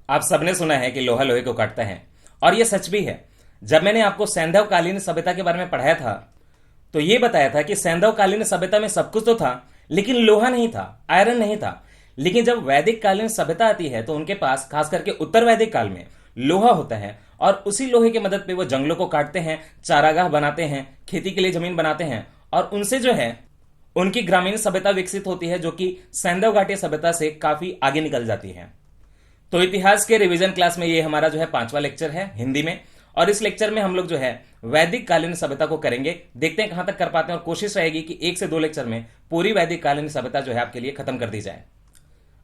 आप सबने सुना है कि लोहा लोहे को काटता है, और यह सच भी है। जब मैंने आपको सैंधवकालीन सभ्यता के बारे में पढ़ाया था तो यह बताया था कि सैंधवकालीन सभ्यता में सब कुछ तो था, लेकिन लोहा नहीं था, आयरन नहीं था। लेकिन जब वैदिक कालीन सभ्यता आती है तो उनके पास, खास करके उत्तर वैदिक काल में, लोहा होता है, और उसी लोहे की मदद पे वो जंगलों को काटते हैं, चारागाह बनाते हैं, खेती के लिए जमीन बनाते हैं, और उनसे जो है उनकी ग्रामीण सभ्यता विकसित होती है, जो कि सैंधव घाटी सभ्यता से काफी आगे निकल जाती है। तो इतिहास के रिवीजन क्लास में ये हमारा जो है 5वां लेक्चर है हिंदी में, और इस लेक्चर में हम लोग जो है वैदिक कालीन सभ्यता को करेंगे। देखते हैं कहां तक कर पाते हैं, और कोशिश रहेगी कि 1 से 2 लेक्चर में पूरी वैदिक कालीन सभ्यता जो है आपके लिए खत्म कर दी जाए।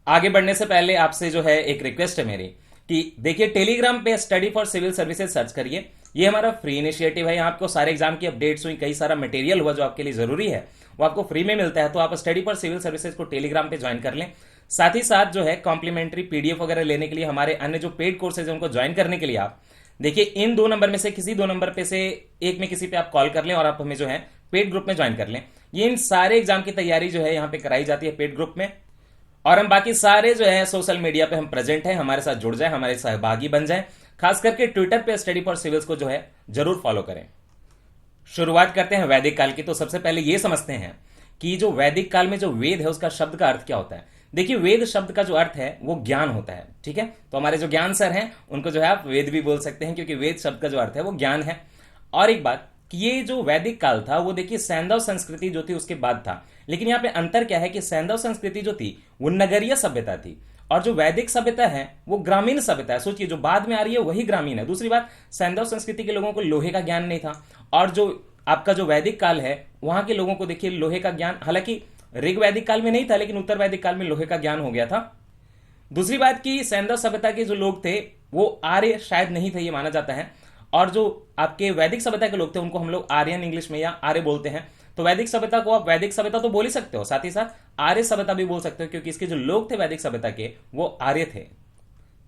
आगे बढ़ने से पहले आपसे जो है एक रिक्वेस्ट है मेरी कि देखिए, टेलीग्राम पे study for civil services search करिए। ये हमारा फ्री इनिशिएटिव है। यहाँ आपको सारे एग्जाम की अपडेट्स हुई, कई सारा मटेरियल हुआ जो आपके लिए जरूरी है, वो आपको फ्री में मिलता है। तो आप स्टडी फॉर सिविल सर्विसेज को टेलीग्राम पे ज्वाइन कर लें। साथ ही साथ जो है कॉम्प्लीमेंट्री पीडीएफ वगैरह लेने के लिए, हमारे अन्य जो पेड कोर्सेज है उनको ज्वाइन करने के लिए आप देखिए इन 2 नंबर में से किसी 2 नंबर पे से एक में किसी पे आप कॉल कर लें और आप हमें जो है पेड ग्रुप में ज्वाइन कर लें। ये इन सारे एग्जाम की तैयारी जो है यहाँ पे कराई जाती है पेड ग्रुप में, और हम बाकी सारे जो है सोशल मीडिया पे हम प्रेजेंट हैं। हमारे साथ जुड़ जाए, हमारे सहभागी बन जाए। खास करके ट्विटर पे स्टडी फॉर सिविल्स को जो है जरूर फॉलो करें। शुरुआत करते हैं वैदिक काल की। तो सबसे पहले यह समझते हैं कि जो वैदिक काल में जो वेद है उसका शब्द का अर्थ क्या होता है। देखिए, वेद शब्द का जो अर्थ है वो ज्ञान होता है, ठीक है। तो हमारे जो ज्ञान सर हैं उनको जो है आप वेद भी बोल सकते हैं, क्योंकि वेद शब्द का जो अर्थ है वो ज्ञान है। और एक बात कि ये जो वैदिक काल था वो देखिए सैंधव संस्कृति जो थी उसके बाद था। लेकिन यहाँ पे अंतर क्या है कि सैंधव संस्कृति जो थी वो नगरीय सभ्यता थी, और जो वैदिक सभ्यता है वो ग्रामीण सभ्यता है। सोचिए, जो बाद में आ रही है वही ग्रामीण है। दूसरी बात, सैंधव संस्कृति के लोगों को लोहे का ज्ञान नहीं था, और जो आपका जो वैदिक काल है वहां के लोगों को देखिए लोहे का ज्ञान, हालांकि ऋग वैदिक काल में नहीं था, लेकिन उत्तर वैदिक काल में लोहे का ज्ञान हो गया था। दूसरी बात की सैंधव सभ्यता के जो लोग थे वो आर्य शायद नहीं थे, ये माना जाता है। और जो आपके वैदिक सभ्यता के लोग थे उनको हम लोग आर्यन इंग्लिश में या आर्य बोलते हैं। तो वैदिक सभ्यता को आप वैदिक सभ्यता तो बोल ही सकते हो, साथ ही साथ आर्य सभ्यता भी बोल सकते हो, क्योंकि इसके जो लोग थे वैदिक सभ्यता के वो आर्य थे।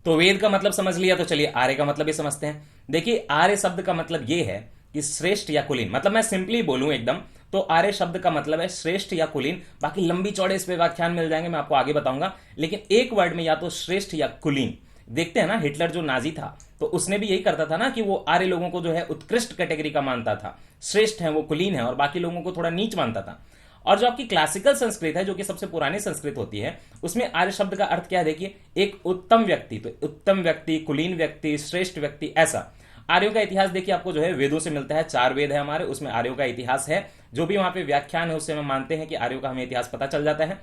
तो वेद का मतलब समझ लिया, तो चलिए आर्य का मतलब भी समझते हैं। देखिए, आर्य शब्द का मतलब ये है कि श्रेष्ठ या कुलीन। मतलब मैं सिंपली बोलूं एकदम तो आर्य शब्द का मतलब है श्रेष्ठ या कुलीन। बाकी लंबी चौड़े इस पे व्याख्यान मिल जाएंगे, मैं आपको आगे बताऊंगा। लेकिन एक वर्ड में या तो श्रेष्ठ या कुलीन। देखते हैं ना, हिटलर जो नाजी था तो उसने भी यही करता था ना कि वो आर्य लोगों को जो है उत्कृष्ट कैटेगरी का मानता था, श्रेष्ठ है वो कुलीन है, और बाकी लोगों को थोड़ा नीच मानता था। और जो आपकी क्लासिकल संस्कृत है, जो कि सबसे पुरानी संस्कृत होती है, उसमें आर्य शब्द का अर्थ क्या है देखिए, एक उत्तम व्यक्ति। तो उत्तम व्यक्ति, कुलीन व्यक्ति, श्रेष्ठ व्यक्ति, ऐसा। आर्यों का इतिहास देखिए आपको जो है वेदों से मिलता है। 4 वेद है हमारे, उसमें आर्यों का इतिहास है। जो भी वहां पे व्याख्यान है उससे हम मानते हैं कि आर्यों का हमें इतिहास पता चल जाता है।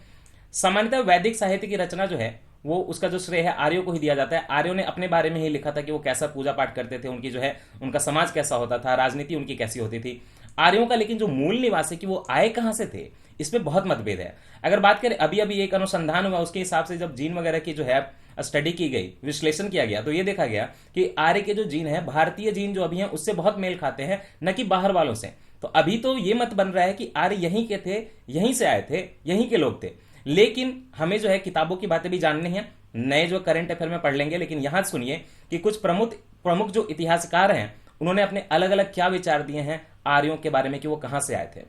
सामान्यतः वैदिक साहित्य की रचना जो है वो उसका जो श्रेय है आर्यों को ही दिया जाता है। आर्यों ने अपने बारे में ही लिखा था कि वो कैसा पूजा पाठ करते थे, उनकी जो है उनका समाज कैसा होता था, राजनीति उनकी कैसी होती थी आर्यों का। लेकिन जो मूल निवासी कि वो आए कहां से थे, इसमें बहुत मतभेद है। अगर बात करें, अभी अभी एक अनुसंधान हुआ, उसके हिसाब से जब जीन वगैरह की जो है स्टडी की गई, विश्लेषण किया गया, तो ये देखा गया कि आर्य के जो जीन है, भारतीय जीन जो अभी हैं उससे बहुत मेल खाते हैं, न कि बाहर वालों से। तो अभी तो ये मत बन रहा है कि आर्य यहीं के थे, यहीं से आए थे, यहीं के लोग थे। लेकिन हमें जो है किताबों की बातें भी जाननी है, नए जो करंट अफेयर में पढ़ लेंगे। लेकिन यहां सुनिए कि कुछ प्रमुख प्रमुख जो इतिहासकार हैं उन्होंने अपने अलग अलग क्या विचार दिए हैं आर्यों के बारे में कि वो कहां से आए थे।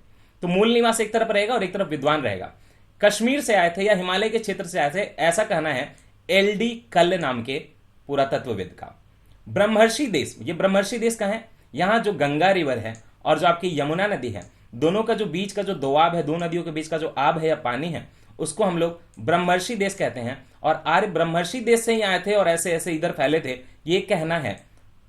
तो मूल निवास एक तरफ रहेगा और एक तरफ विद्वान रहेगा। कश्मीर से आए थे या हिमालय के क्षेत्र से आए थे, ऐसा कहना है एल.डी. कल्ल नाम के पुरातत्वविद का। ब्रह्मर्षि देश, ये ब्रह्मर्षि देश कहां है, यहां जो गंगा रिवर है और जो आपकी यमुना नदी है, दोनों का जो बीच का जो दोआब है, दो नदियों के बीच का जो आब है या पानी है, उसको हम लोग ब्रह्मर्षि देश कहते हैं। और आर्य ब्रह्मर्षि देश से ही आए थे और ऐसे ऐसे इधर फैले थे, ये कहना है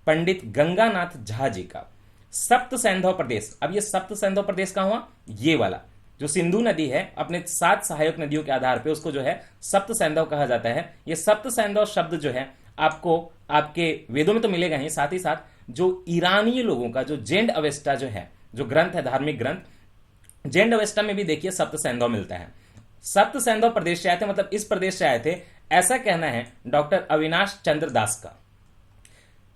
पंडित गंगानाथ झा जी का। सप्त सैंधव प्रदेश, अब ये सप्त सैंधव प्रदेश कहां हुआ, ये वाला जो सिंधु नदी है अपने 7 सहायक नदियों के आधार पे उसको जो है सप्त सैंधव कहा जाता है। ये सप्त सैंधव शब्द जो है आपको आपके वेदों में तो मिलेगा ही, साथ ही साथ जो ईरानी लोगों का जो जेंड अवेस्टा जो है, जो ग्रंथ है, धार्मिक ग्रंथ, जेंड अवेस्टा में भी देखिए सप्त सैंधव मिलता है। सप्त सैंधव प्रदेश से आए थे, मतलब इस प्रदेश से आए थे, ऐसा कहना है डॉक्टर अविनाश चंद्र दास का।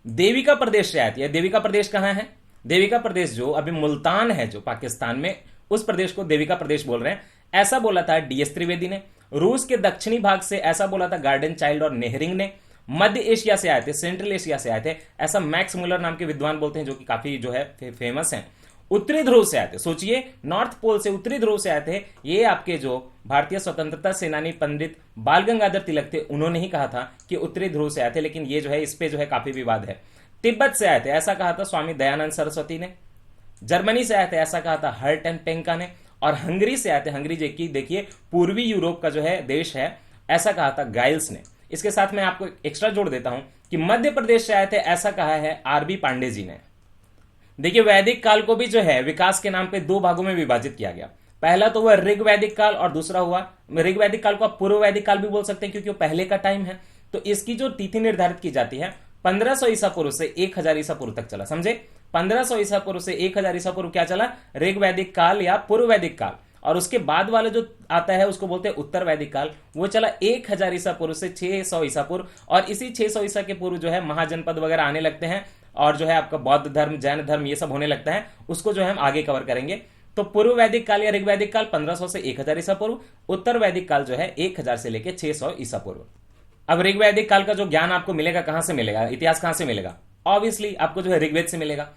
देविका प्रदेश से आए थे। देविका प्रदेश कहां है, देविका प्रदेश जो अभी मुल्तान है जो पाकिस्तान में, उस प्रदेश को देविका प्रदेश बोल रहे हैं, ऐसा बोला था डी.एस. त्रिवेदी ने। रूस के दक्षिणी भाग से ऐसा बोला था गार्डन चाइल्ड और नेहरिंग ने। मध्य एशिया से आए थे, सेंट्रल एशिया से आए थे, ऐसा मैक्स मुलर नाम के विद्वान बोलते हैं, जो कि काफी जो है फेमस हैं। उत्तरी ध्रुव से आए थे। सोचिए, नॉर्थ पोल से, उत्तरी ध्रुव से आए थे। ये आपके जो भारतीय स्वतंत्रता सेनानी पंडित बाल गंगाधर तिलक थे, उन्होंने ही कहा था कि उत्तरी ध्रुव से आए थे, लेकिन ये जो है इस पे जो है काफी विवाद है। तिब्बत से आए थे, ऐसा कहा था स्वामी दयानंद सरस्वती ने। जर्मनी से आए थे, ऐसा कहा था हर्ट एंड पेंका ने। और हंगरी से आए थे, हंगरी जो कि देखिए पूर्वी यूरोप का जो है देश है, ऐसा कहा था गाइल्स ने। इसके साथ मैं आपको एक्स्ट्रा जोड़ देता हूं कि मध्य प्रदेश से आए थे, ऐसा कहा है आरबी पांडे जी ने। देखिए, वैदिक काल को भी जो है विकास के नाम पे दो भागों में विभाजित किया गया। पहला तो हुआ ऋग वैदिक काल और दूसरा हुआ, ऋग वैदिक काल को आप पूर्व वैदिक काल भी बोल सकते हैं क्योंकि वो पहले का टाइम है। तो इसकी जो तिथि निर्धारित की जाती है 1500 ईसा पूर्व से 1000 ईसा पूर्व तक चला। समझे, 1500 ईसा पूर्व से 1000 ईसा पूर्व क्या चला? ऋग वैदिक काल या पूर्व वैदिक काल। और उसके बाद वाला जो आता है उसको बोलते हैं उत्तर वैदिक काल। वो चला 1000 ईसा पूर्व से 600 ईसा पूर्व। और इसी 600 ईसा के पूर्व जो है महाजनपद वगैरह आने लगते हैं और जो है आपका बौद्ध धर्म, जैन धर्म, ये सब होने लगता है। उसको जो है हम आगे कवर करेंगे। तो पूर्व वैदिक काल या ऋग वैदिक काल 1500 से 1000 ईसा पूर्व, उत्तर वैदिक काल जो है 1000 से लेकर 600 ईसा पूर्व। अब ऋग वैदिक काल का जो ज्ञान आपको मिलेगा, कहां से मिलेगा, इतिहास कहां से मिलेगा? ऑब्वियसली आपको जो है ऋग्वेद से मिलेगा।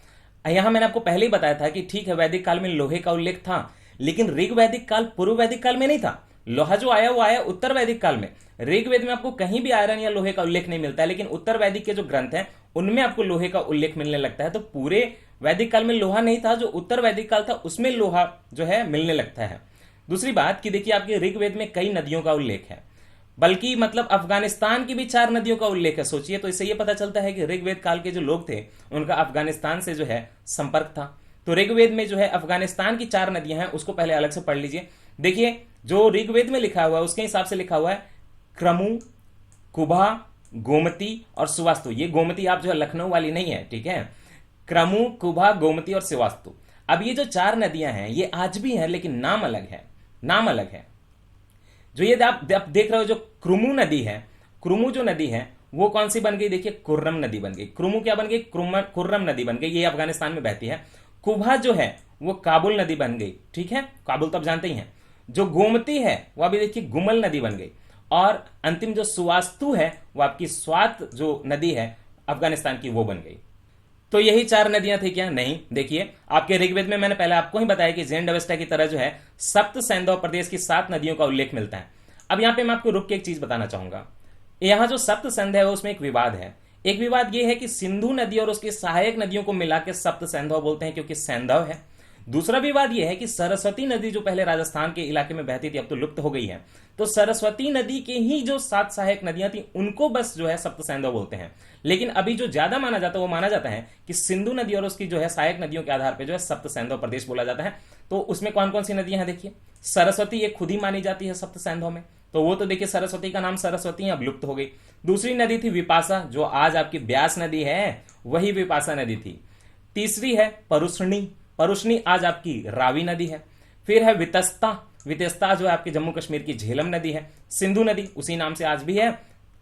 यहां मैंने आपको पहले ही बताया था कि ठीक है, वैदिक काल में लोहे का उल्लेख था, लेकिन ऋग वैदिक काल पूर्व वैदिक काल में नहीं था। लोहा जो आया वो आया उत्तर वैदिक काल में। ऋग्वेद में आपको कहीं भी आयरन या लोहे का उल्लेख नहीं मिलता है, लेकिन उत्तर वैदिक के जो ग्रंथ हैं उनमें आपको लोहे का उल्लेख मिलने लगता है। तो पूरे वैदिक काल में लोहा नहीं था, जो उत्तर वैदिक काल था उसमें लोहा जो है मिलने लगता है। दूसरी बात कि देखिए, आपके ऋग्वेद में कई नदियों का उल्लेख है, बल्कि मतलब अफगानिस्तान की भी 4 नदियों का उल्लेख है। सोचिए, तो इससे यह पता चलता है कि ऋग्वेद काल के जो लोग थे उनका अफगानिस्तान से जो है संपर्क था। तो ऋग्वेद में जो है अफगानिस्तान की 4 नदियां हैं, उसको पहले अलग से पढ़ लीजिए। देखिए, जो ऋग्वेद में लिखा हुआ है उसके हिसाब से लिखा हुआ है क्रमु, कुभा, गोमती और सुवास्तु। ये गोमती आप जो है लखनऊ वाली नहीं है, ठीक है। क्रमु, कुभा, गोमती और सुवास्तु। अब ये जो 4 नदियां हैं ये आज भी हैं, लेकिन नाम अलग है, नाम अलग है। जो ये आप देख रहे हो, जो क्रुमु नदी है, क्रुमु जो नदी है वो कौन सी बन गई? देखिए, कुर्रम नदी बन गई। क्रुमु क्या बन गई? कुर्रम नदी बन गई, ये अफगानिस्तान में बहती है। कुभा जो है वो काबुल नदी बन गई, ठीक है, काबुल तो आप जानते ही हैं। जो गोमती है वो अभी देखिए गुमल नदी बन गई। और अंतिम जो सुवास्तु है वो आपकी स्वात जो नदी है अफगानिस्तान की, वो बन गई। तो यही 4 नदियां थी क्या? नहीं। देखिए, आपके ऋग्वेद में मैंने पहले आपको ही बताया कि ज़ेंड अवेस्टा की तरह जो है सप्त सैंधव प्रदेश की 7 नदियों का उल्लेख मिलता है। अब यहां पे मैं आपको रुक के एक चीज बताना चाहूंगा। यहां जो सप्त सैंधव है उसमें एक विवाद है। एक विवाद यह है कि सिंधु नदी और उसकी सहायक नदियों को मिला के सप्त सैंधव बोलते हैं क्योंकि सैंधव है। दूसरा विवाद यह है कि सरस्वती नदी जो पहले राजस्थान के इलाके में बहती थी अब तो लुप्त हो गई है, तो सरस्वती नदी के ही जो 7 सहायक नदियां थी उनको बस जो है सप्त सैंधव बोलते हैं। लेकिन अभी जो ज्यादा माना जाता है वो माना जाता है कि सिंधु नदी और उसकी जो है सहायक नदियों के आधार पर जो है सप्त सैंधव प्रदेश बोला जाता है। तो उसमें कौन कौन सी नदियां हैं? देखिए, सरस्वती एक खुद ही मानी जाती है सप्त सैंधव में, तो वो तो देखिए सरस्वती का नाम सरस्वती अब लुप्त हो गई। दूसरी नदी थी विपासा, जो आज आपकी ब्यास नदी है, वही विपासा नदी थी। तीसरी है परुष्णी, परुष्णी आज आपकी रावी नदी है। फिर है वितस्ता, वितस्ता जो है आपके जम्मू कश्मीर की झेलम नदी है। सिंधु नदी उसी नाम से आज भी है।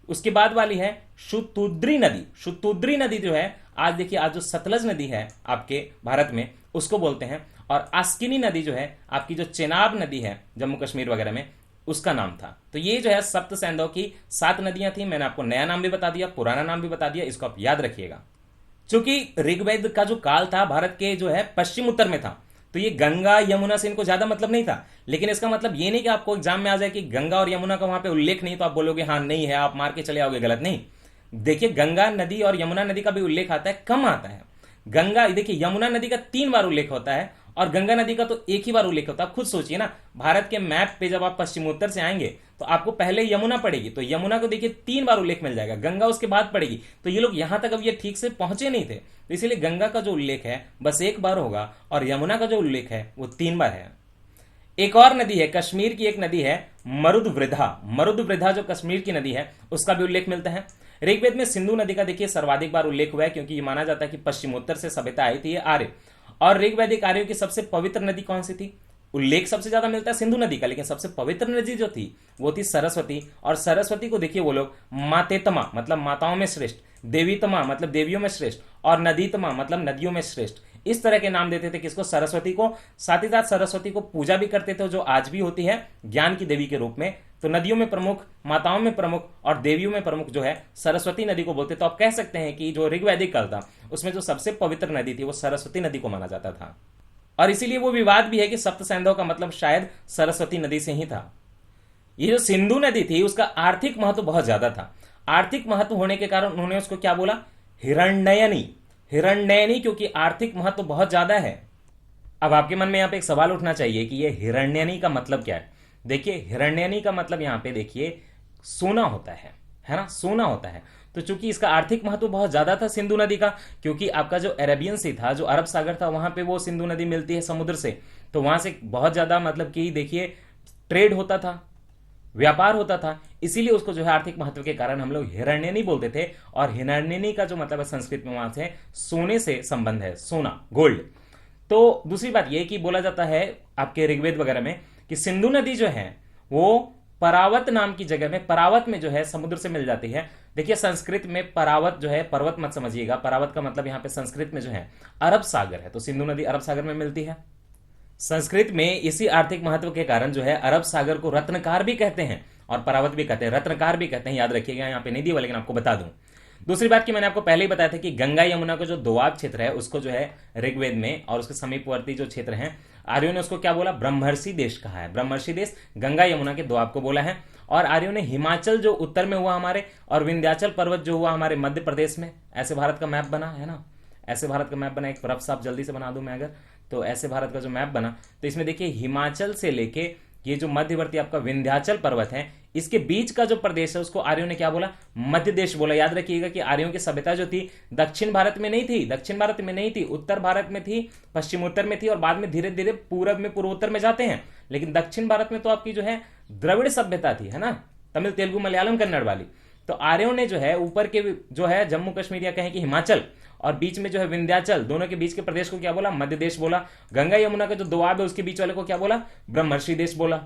उसके बाद वाली है शुतुद्री नदी। शुतुद्री नदी जो है आज देखिए, आज जो सतलज नदी है आपके भारत में उसको बोलते हैं। और आस्किनी नदी जो है आपकी जो चेनाब नदी है जम्मू कश्मीर वगैरह में, उसका नाम था। तो ये जो है सप्त सैंधव की 7 नदियां थी। मैंने आपको नया नाम भी बता दिया, पुराना नाम भी बता दिया, इसको आप याद रखिएगा। चूंकि ऋग्वेद का जो काल था भारत के जो है पश्चिम उत्तर में था, तो ये गंगा यमुना से इनको ज्यादा मतलब नहीं था। लेकिन इसका मतलब ये नहीं कि आपको एग्जाम में आ जाए कि गंगा और यमुना का वहां पे उल्लेख नहीं तो आप बोलोगे हाँ नहीं है, आप मार के चले आओगे, गलत नहीं। देखिए, गंगा नदी और यमुना नदी का भी उल्लेख आता है, कम आता है। गंगा देखिए, यमुना नदी का 3 बार उल्लेख होता है और गंगा नदी का तो एक ही बार उल्लेख होता है। खुद सोचिए ना, भारत के मैप पे जब आप पश्चिमोत्तर से आएंगे तो आपको पहले यमुना पड़ेगी, तो यमुना को देखिए 3 बार उल्लेख मिल जाएगा, गंगा उसके बाद पड़ेगी। तो ये लोग यहां तक अब ये ठीक से पहुंचे नहीं थे, तो इसीलिए गंगा का जो उल्लेख है बस एक बार होगा और यमुना का जो उल्लेख है वो 3 बार है। एक और नदी है, कश्मीर की एक नदी है मरुदवृद्धा। मरुदवृद्धा जो कश्मीर की नदी है उसका भी उल्लेख मिलता है। ऋग्वेद में सिंधु नदी का देखिए सर्वाधिक बार उल्लेख हुआ है क्योंकि ये माना जाता है कि पश्चिमोत्तर से सभ्यता आई थी, ये आर्य। और ऋग्वैदिक आर्यों की सबसे पवित्र नदी कौन सी थी? उल्लेख सबसे ज्यादा मिलता है सिंधु नदी का, लेकिन सबसे पवित्र नदी जो थी वो थी सरस्वती। और सरस्वती को देखिए वो लोग मातेतमा मतलब माताओं में श्रेष्ठ, देवीतमा मतलब देवियों में श्रेष्ठ और नदीतमा मतलब नदियों में श्रेष्ठ, इस तरह के नाम देते थे किसको? सरस्वती को। साथ ही साथ सरस्वती को पूजा भी करते थे जो आज भी होती है ज्ञान की देवी के रूप में। तो नदियों में प्रमुख, माताओं में प्रमुख और देवियों में प्रमुख जो है सरस्वती नदी को बोलते। तो आप कह सकते हैं कि जो ऋग्वैदिक काल था उसमें जो सबसे पवित्र नदी थी वो सरस्वती नदी को माना जाता था। और इसीलिए वो विवाद भी है कि सप्त सैंधव का मतलब शायद सरस्वती नदी से ही था। ये जो सिंधु नदी थी उसका आर्थिक महत्व बहुत ज्यादा था। आर्थिक महत्व होने के कारण उन्होंने उसको क्या बोला, हिरण्ययनी। हिरण्ययनी क्योंकि आर्थिक महत्व बहुत ज्यादा है। अब आपके मन में यहां पे एक सवाल उठना चाहिए कि ये हिरण्यनी का मतलब क्या है। देखिए हिरण्यनी का मतलब यहां पे देखिए सोना होता है ना, सोना होता है। तो चूंकि इसका आर्थिक महत्व बहुत ज्यादा था सिंधु नदी का, क्योंकि आपका जो अरेबियन सी था, जो अरब सागर था, वहां पे वो सिंधु नदी मिलती है समुद्र से, तो वहां से बहुत ज्यादा मतलब कि देखिए ट्रेड होता था, व्यापार होता था। इसीलिए उसको जो है आर्थिक महत्व के कारण हम लोग हिरण्यनी बोलते थे। और हिरण्यनी का जो मतलब है संस्कृत में वहां से सोने से संबंध है, सोना, गोल्ड। तो दूसरी बात यह कि बोला जाता है आपके ऋग्वेद वगैरह में कि सिंधु नदी जो है वो परावत नाम की जगह में, परावत में जो है समुद्र से मिल जाती है। देखिए संस्कृत में परावत जो है, पर्वत मत समझिएगा, परावत का मतलब यहां पे संस्कृत में जो है अरब सागर है, तो सिंधु नदी अरब सागर में मिलती है। संस्कृत में इसी आर्थिक महत्व के कारण जो है अरब सागर को रत्नकार भी कहते हैं और परावत भी कहते हैं, रत्नकार भी कहते हैं। याद रखिएगा, यहां पे नहीं दिया लेकिन आपको बता दूं। दूसरी बात कि मैंने आपको पहले ही बताया था कि गंगा यमुना का जो दोआब क्षेत्र है उसको जो है ऋग्वेद में और उसके समीपवर्ती जो क्षेत्र है आर्यों ने उसको क्या बोला, ब्रह्मर्षि देश कहा है। ब्रह्मर्षि देश गंगा यमुना के दोआब को बोला है। और आर्यों ने हिमाचल जो उत्तर में हुआ हमारे, और विंध्याचल पर्वत जो हुआ हमारे मध्य प्रदेश में, ऐसे भारत का मैप बना है ना, ऐसे भारत का मैप बना, एक रफ साफ जल्दी से बना दूं मैं अगर, तो ऐसे भारत का जो मैप बना, तो इसमें देखिए हिमाचल से लेके ये जो मध्यवर्ती आपका विंध्याचल पर्वत है, इसके बीच का जो प्रदेश है उसको आर्यों ने क्या बोला, मध्य देश बोला। याद रखिएगा कि आर्यों की सभ्यता जो थी दक्षिण भारत में नहीं थी, दक्षिण भारत में नहीं थी, उत्तर भारत में थी, पश्चिमोत्तर में थी, और बाद में धीरे धीरे पूरब में, पूर्वोत्तर में जाते हैं। लेकिन दक्षिण भारत में तो आपकी जो है द्रविड़ सभ्यता थी, है ना, तमिल तेलुगु मलयालम कन्नड़ वाली। तो आर्यों ने जो है ऊपर के जो है जम्मू कश्मीर या कहें कि हिमाचल, और बीच में जो है विंध्याचल, दोनों के बीच के प्रदेश को क्या बोला, मध्य देश बोला। गंगा यमुना का जो दोआब है उसके बीच वाले को क्या बोला, ब्रह्मर्षि देश बोला।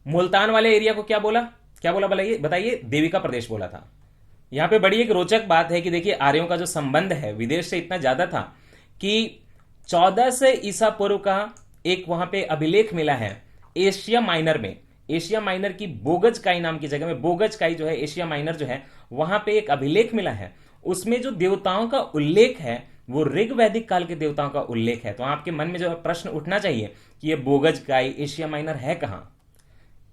मुल्तान वाले एरिया को क्या बोला, क्या बोला बताइए, देविका प्रदेश बोला था। यहां पे बड़ी एक रोचक बात है कि देखिए आर्यों का जो संबंध है विदेश से इतना ज्यादा था कि 1400 ईसा पूर्व का एक वहां पे अभिलेख मिला है एशिया माइनर में। एशिया माइनर की बोगजकाई नाम की जगह में, बोगजकाई जो है एशिया माइनर जो है वहां पे एक अभिलेख मिला है। उसमें जो देवताओं का उल्लेख है वो ऋग वैदिक काल के देवताओं का उल्लेख है। तो आपके मन में जो प्रश्न उठना चाहिए कि ये बोगजकाई एशिया माइनर है कहां।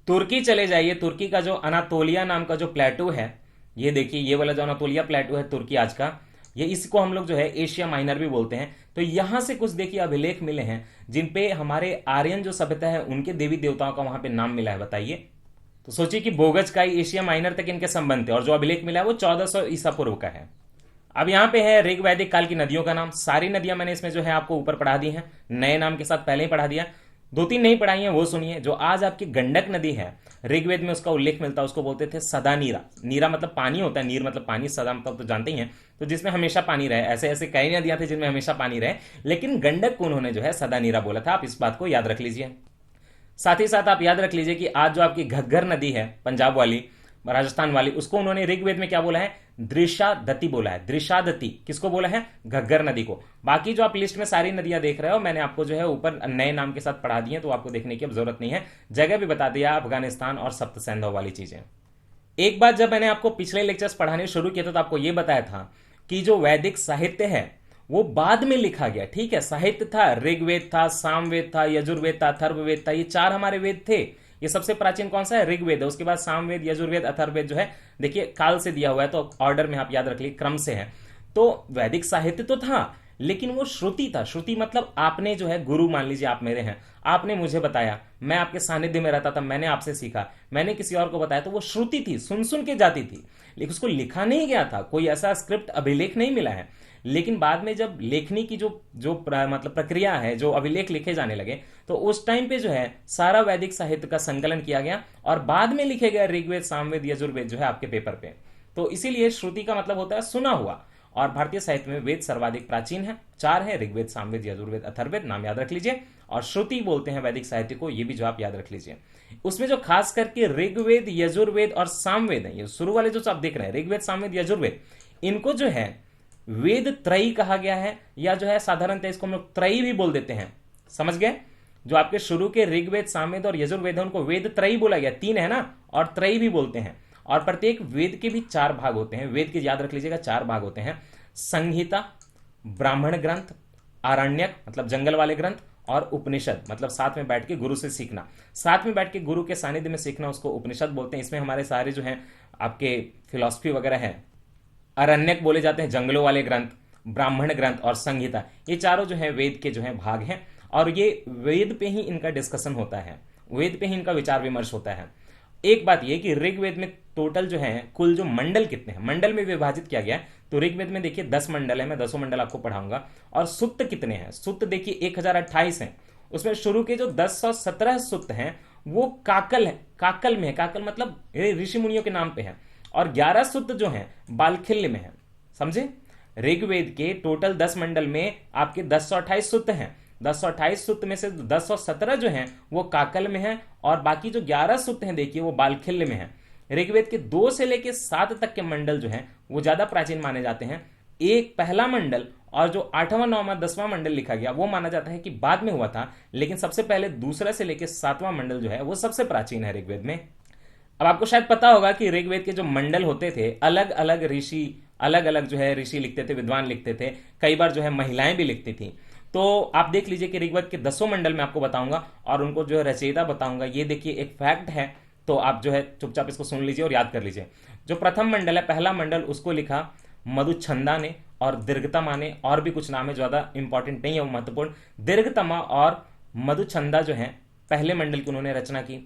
तुर्की चले जाइए, तुर्की का जो अनातोलिया नाम का जो प्लेटू है, ये देखिए ये वाला जो अनातोलिया प्लेटू है तुर्की आज का, ये इसको हम लोग जो है एशिया माइनर भी बोलते हैं। तो यहां से कुछ देखिए अभिलेख मिले हैं जिनपे हमारे आर्यन जो सभ्यता है उनके देवी देवताओं का वहां पे नाम मिला है। बताइए, तो सोचिए कि बोगजकाई एशिया माइनर तक इनके संबंध थे, और जो अभिलेख मिला है वो 1400 ईसा पूर्व का है। अब यहां पे है ऋग वैदिक काल की नदियों का नाम। सारी नदियां मैंने इसमें जो है आपको ऊपर पढ़ा दी हैं, नए नाम के साथ पहले ही पढ़ा दिया। दो तीन नहीं पढ़ाई हैं वो सुनिए। जो आज आपकी गंडक नदी है, ऋग्वेद में उसका उल्लेख मिलता है, उसको बोलते थे सदा नीरा। नीरा मतलब पानी होता है, नीर मतलब पानी, सदा मतलब तो जानते ही हैं, तो जिसमें हमेशा पानी रहे। ऐसे ऐसे कई नदियां थी जिनमें हमेशा पानी रहे, लेकिन गंडक को उन्होंने जो है सदा नीरा बोला था। आप इस बात को याद रख लीजिए। साथ ही साथ आप याद रख लीजिए कि आज जो आपकी घग्गर नदी है पंजाब वाली, राजस्थान वाली, उसको उन्होंने ऋग्वेद में क्या बोला है, दृशादति बोला है। दृशादति किसको बोला है, घग्गर नदी को। बाकी जो आप लिस्ट में सारी नदियां देख रहे हो मैंने आपको जो है ऊपर नए नाम के साथ पढ़ा दिए, तो आपको देखने की अब जरूरत नहीं है। जगह भी बता दिया, अफगानिस्तान और सप्त सैंधव वाली चीजें। एक बात जब मैंने आपको पिछले लेक्चर्स पढ़ाने शुरू किए तो आपको यह बताया था कि जो वैदिक साहित्य है वो बाद में लिखा गया। ठीक है, साहित्य था, ऋग्वेद था, सामवेद था, यजुर्वेद था, अथर्ववेद था, ये चार हमारे वेद थे। ये सबसे प्राचीन कौन सा है, ऋग्वेद है। उसके बाद सामवेद, यजुर्वेद, अथर्ववेद जो है देखिए काल से दिया हुआ है, तो ऑर्डर में आप याद रख लीजिए, क्रम से है। तो वैदिक साहित्य तो था, लेकिन वो श्रुति था। श्रुति मतलब आपने जो है, गुरु मान लीजिए आप मेरे हैं, आपने मुझे बताया, मैं आपके सानिध्य में रहता था, मैंने आपसे सीखा, मैंने किसी और को बताया, तो वो श्रुति थी, सुन सुन के जाती थी, लेकिन उसको लिखा नहीं गया था। कोई ऐसा स्क्रिप्ट अभिलेख नहीं मिला है। लेकिन बाद में जब लेखनी की जो मतलब प्रक्रिया है, जो अभिलेख लिखे जाने लगे, तो उस टाइम पे जो है सारा वैदिक साहित्य का संकलन किया गया और बाद में लिखे गए ऋग्वेद, सामवेद, यजुर्वेद जो है आपके पेपर पे। तो इसीलिए श्रुति का मतलब होता है सुना हुआ। और भारतीय साहित्य में वेद सर्वाधिक प्राचीन है, चार है, ऋग्वेद, सामवेद, यजुर्वेद, अथर्ववेद, नाम याद रख लीजिए। और श्रुति बोलते हैं वैदिक साहित्य को, ये भी जो आप याद रख लीजिए। उसमें जो खास करके ऋग्वेद, यजुर्वेद और सामवेद है, ये शुरू वाले जो आप देख रहे हैं ऋग्वेद, सामवेद, यजुर्वेद, इनको जो है वेद त्रयी कहा गया है, या जो है साधारणतः इसको हम लोग त्रयी भी बोल देते हैं। समझ गए, जो आपके शुरू के ऋग्वेद, सामवेद और यजुर्वेद है उनको वेद त्रयी बोला गया। तीन है ना, और त्रयी भी बोलते हैं। और प्रत्येक वेद के भी चार भाग होते हैं। वेद के याद रख लीजिएगा चार भाग होते हैं, संहिता, ब्राह्मण ग्रंथ, आरण्यक मतलब जंगल वाले ग्रंथ, और उपनिषद मतलब साथ में बैठ के गुरु से सीखना, साथ में बैठ के गुरु के सानिध्य में सीखना, उसको उपनिषद बोलते हैं। इसमें हमारे सारे जो हैं आपके फिलॉसफी वगैरह हैं। अरण्यक बोले जाते हैं जंगलों वाले ग्रंथ, ब्राह्मण ग्रंथ और संहिता, ये चारों जो है वेद के जो है भाग हैं। और ये वेद पे ही इनका डिस्कशन होता है, वेद पे ही इनका विचार विमर्श होता है। एक बात यह कि ऋग्वेद में टोटल जो है कुल जो मंडल कितने हैं, मंडल में विभाजित किया गया है। तो ऋग्वेद में देखिए 10 मंडल है, मैं 10 मंडल आपको पढ़ाऊंगा। और सुक्त कितने हैं, सुक्त देखिए 1028 हैं। उसमें शुरू के जो 1017 सुक्त हैं वो काकल है, काकल में है, काकल मतलब ऋषि मुनियों के नाम पे है। और 11 सुक्त जो हैं बालखिल्य में है, समझे। ऋग्वेद के टोटल 10 मंडल में आपके 1028 सुक्त हैं। 1028 सुक्त में से 1017 जो हैं वो काकल में है, और बाकी जो 11 सुक्त हैं देखिए वो बालखिल्य में है। ऋग्वेद के 2 से लेकर 7 तक के मंडल जो हैं वो ज्यादा प्राचीन माने जाते हैं। एक पहला मंडल और जो 8वां 9वां 10वां मंडल लिखा गया वो माना जाता है कि बाद में हुआ था, लेकिन सबसे पहले दूसरा से लेकर 7वां मंडल जो है वो सबसे प्राचीन है ऋग्वेद में। अब आपको शायद पता होगा कि ऋग्वेद के जो मंडल होते थे अलग अलग ऋषि, अलग अलग जो है ऋषि लिखते थे, विद्वान लिखते थे, कई बार जो है महिलाएं भी लिखती थी। तो आप देख लीजिए कि ऋग्वेद के 10 मंडल में आपको बताऊंगा और उनको जो है रचयिता बताऊंगा। ये देखिए एक फैक्ट है, तो आप जो है चुपचाप इसको सुन लीजिए और याद कर लीजिए। जो प्रथम मंडल है, पहला मंडल, उसको लिखा मधुछंदा ने और दीर्घतमा ने, और भी कुछ नाम है, ज्यादा इंपॉर्टेंट नहीं है वो, महत्वपूर्ण। दीर्घतमा और मधुछंदा जो है पहले मंडल की उन्होंने रचना की।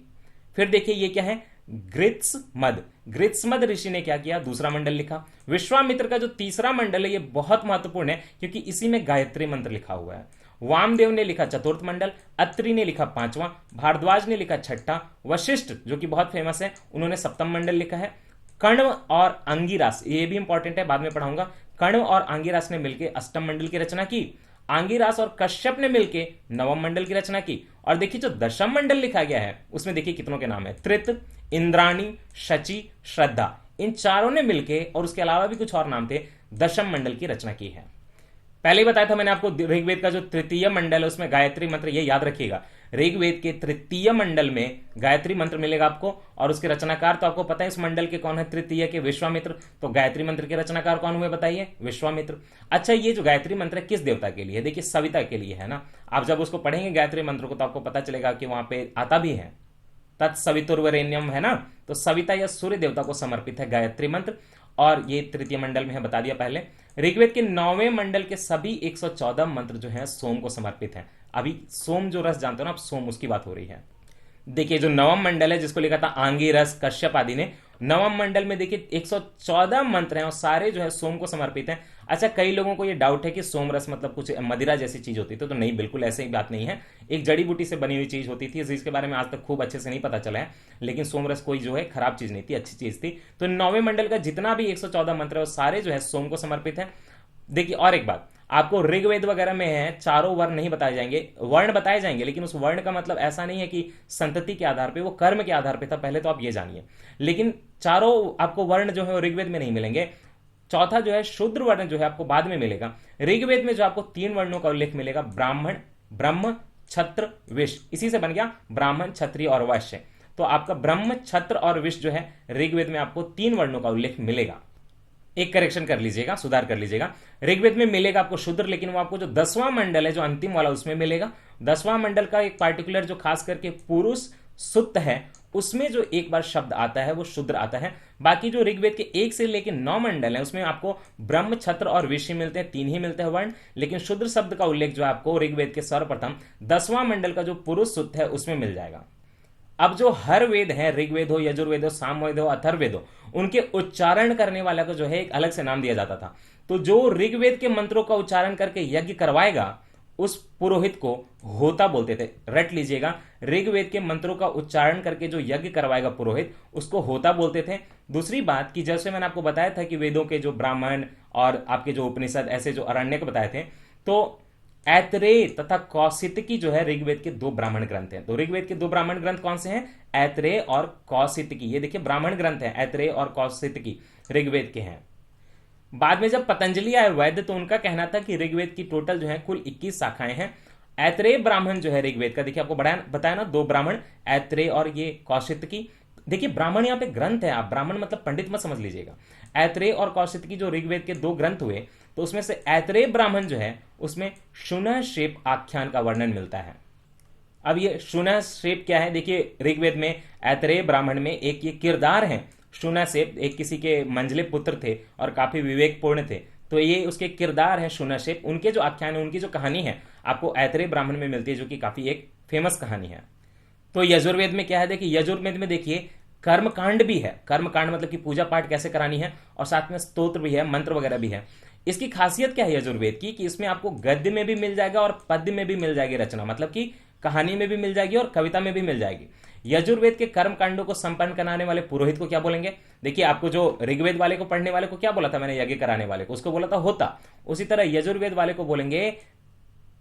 फिर देखिए ये क्या है, गृत्समद, गृत्समद ऋषि ने क्या किया, दूसरा मंडल लिखा। विश्वामित्र का जो तीसरा मंडल है ये बहुत महत्वपूर्ण है क्योंकि इसी में गायत्री मंत्र लिखा हुआ है। वामदेव ने लिखा चतुर्थ मंडल, अत्रि ने लिखा 5वां, भारद्वाज ने लिखा 6ठा, वशिष्ठ जो कि बहुत फेमस है उन्होंने 7वां मंडल लिखा है। कण्व और अंगिरास, ये भी इंपॉर्टेंट है, बाद में पढ़ाऊंगा। कण्व और अंगिरास ने मिलकर 8वें मंडल की रचना की। आंगिरास और कश्यप ने मिलकर 9वें मंडल की रचना की। और देखिए जो 10वां मंडल लिखा गया है उसमें देखिए कितनों के नाम है, त्रित, इंद्राणी, शची, श्रद्धा, इन चारों ने मिलकर, और उसके अलावा भी कुछ और नाम थे, 10वें मंडल की रचना की है। पहले ही बताया था मैंने आपको ऋग्वेद का जो तृतीय मंडल है उसमें गायत्री मंत्र, ये याद रखिएगा। ऋग्वेद के तृतीय मंडल में गायत्री मंत्र मिलेगा आपको, और उसके रचनाकार तो आपको पता है इस मंडल के कौन है, तृतीय के विश्वामित्र। तो गायत्री मंत्र के रचनाकार कौन हुए बताइए, विश्वामित्र। अच्छा, ये जो गायत्री मंत्र है किस देवता के लिए, देखिए सविता के लिए है ना। आप जब उसको पढ़ेंगे गायत्री मंत्र को तो आपको पता चलेगा कि वहां पे आता भी है तत्सवितुर्वरेण्यम, है ना। तो सविता या सूर्य देवता को समर्पित है गायत्री मंत्र, और ये तृतीय मंडल में है, बता दिया पहले। ऋग्वेद के 9वें मंडल के सभी 114 मंत्र जो हैं सोम को समर्पित हैं। अभी सोम जो रस जानते हो ना आप, सोम, उसकी बात हो रही है। देखिए जो 9वां मंडल है जिसको लिखा था आंगिरस, कश्यप आदि ने, 9वां मंडल में देखिए 114 मंत्र हैं और सारे जो है सोम को समर्पित हैं। अच्छा, कई लोगों को ये डाउट है कि सोम रस मतलब कुछ मदिरा जैसी चीज होती थी, तो नहीं, बिल्कुल ऐसे ही बात नहीं है। एक जड़ी बूटी से बनी हुई चीज होती थी जिसके बारे में आज तक खूब अच्छे से नहीं पता चला है, लेकिन सोम रस कोई जो है खराब चीज नहीं थी, अच्छी चीज थी। तो 9वें मंडल का जितना भी 114 मंत्र है वो सारे जो है सोम को समर्पित है। देखिए और एक बात, आपको ऋग्वेद वगैरह में है चारों वर्ण नहीं बताए जाएंगे, वर्ण बताए जाएंगे, लेकिन उस वर्ण का मतलब ऐसा नहीं है कि संतति के आधार पे, वो कर्म के आधार पे था, पहले तो आप ये जानिए। लेकिन चारों आपको वर्ण जो है वो ऋग्वेद में नहीं मिलेंगे। चौथा जो है शूद्र वर्ण जो है आपको बाद में मिलेगा। ऋग्वेद में जो आपको 3 वर्णों का उल्लेख मिलेगा, ब्राह्मण, ब्रह्म, क्षत्र, विश्व, इसी से बन गया ब्राह्मण, क्षत्रिय और वैश्य। तो आपका ब्रह्म, क्षत्र और विश्व जो है ऋग्वेद में आपको 3 वर्णों का उल्लेख मिलेगा। एक करेक्शन कर लीजिएगा, सुधार कर लीजिएगा, ऋग्वेद में मिलेगा आपको शूद्र, लेकिन वो आपको जो 10वां मंडल है जो अंतिम वाला उसमें मिलेगा। 10वां मंडल का एक पार्टिकुलर जो खास करके पुरुष सुत्त है उसमें जो एक बार शब्द आता है वो शूद्र आता है। बाकी जो ऋग्वेद के 1 से लेकर 9 मंडल है उसमें आपको ब्रह्म, क्षत्र और विश्व मिलते हैं, 3 ही मिलते हैं वर्ण, लेकिन शूद्र शब्द का उल्लेख जो आपको ऋग्वेद के सर्वप्रथम 10वां मंडल का जो पुरुष सुत्त है उसमें मिल जाएगा। अब जो हर वेद है, ऋग्वेद हो, यजुर्वेद हो, सामवेद हो, अथर्ववेद हो, उनके उच्चारण करने वाला को जो है एक अलग से नाम दिया जाता था। तो जो ऋग्वेद के मंत्रों का उच्चारण करके यज्ञ करवाएगा उस पुरोहित को होता बोलते थे। रट लीजिएगा, ऋग्वेद के मंत्रों का उच्चारण करके जो यज्ञ करवाएगा पुरोहित उसको होता बोलते थे। दूसरी बात कि जैसे मैंने आपको बताया था कि वेदों के जो ब्राह्मण और आपके जो उपनिषद ऐसे जो अरण्यक बताए थे, तो ऐतरेय तथा कौशितकी जो है ऋग्वेद के 2 ब्राह्मण ग्रंथ हैं। तो ऋग्वेद के 2 ब्राह्मण ग्रंथ कौन से हैं, ऐतरेय और कौशितकी। ये देखिए ब्राह्मण ग्रंथ है, ऐतरेय और कौशितकी ऋग्वेद के हैं। बाद में जब पतंजलि आए वैद्य तो उनका कहना था कि ऋग्वेद की टोटल जो है कुल 21 शाखाएं हैं। ऐतरेय ब्राह्मण जो है ऋग्वेद का, देखिए आपको बताया ना 2 ब्राह्मण, ऐतरेय और ये कौशितकी। देखिए ब्राह्मण यहाँ पे ग्रंथ है, आप ब्राह्मण मतलब पंडित मत समझ लीजिएगा। ऐतरेय और कौशितकी जो ऋग्वेद के 2 ग्रंथ हुए तो उसमें से ऐतरेय ब्राह्मण जो है उसमें शुनशेप आख्यान का वर्णन मिलता है। अब ये शुनशेप क्या है, देखिए ऋग्वेद में ऐतरेय ब्राह्मण में एक ये किरदार है। शुनशेप एक किसी के मंझले पुत्र थे और काफी विवेकपूर्ण थे, तो ये उसके किरदार है शुनशेप। उनके जो आख्यान है, उनकी जो कहानी है आपको ऐतरेय ब्राह्मण में मिलती है, जो कि काफी एक फेमस कहानी है। तो यजुर्वेद में क्या है, देखिए यजुर्वेद में देखिए कर्मकांड भी है। कर्मकांड मतलब कि पूजा पाठ कैसे करानी है, और साथ में स्तोत्र भी है, मंत्र वगैरह भी है। इसकी खासियत क्या है यजुर्वेद की, कि इसमें आपको गद्य में भी मिल जाएगा और पद्य में भी मिल जाएगी रचना, मतलब कि कहानी में भी मिल जाएगी और कविता में भी मिल जाएगी। यजुर्वेद के कर्म कांडों को संपन्न कराने वाले पुरोहित को क्या बोलेंगे, देखिए आपको जो ऋग्वेद वाले को पढ़ने वाले को क्या बोला था मैंने, यज्ञ कराने वाले को, उसको बोला था होता। उसी तरह यजुर्वेद वाले को बोलेंगे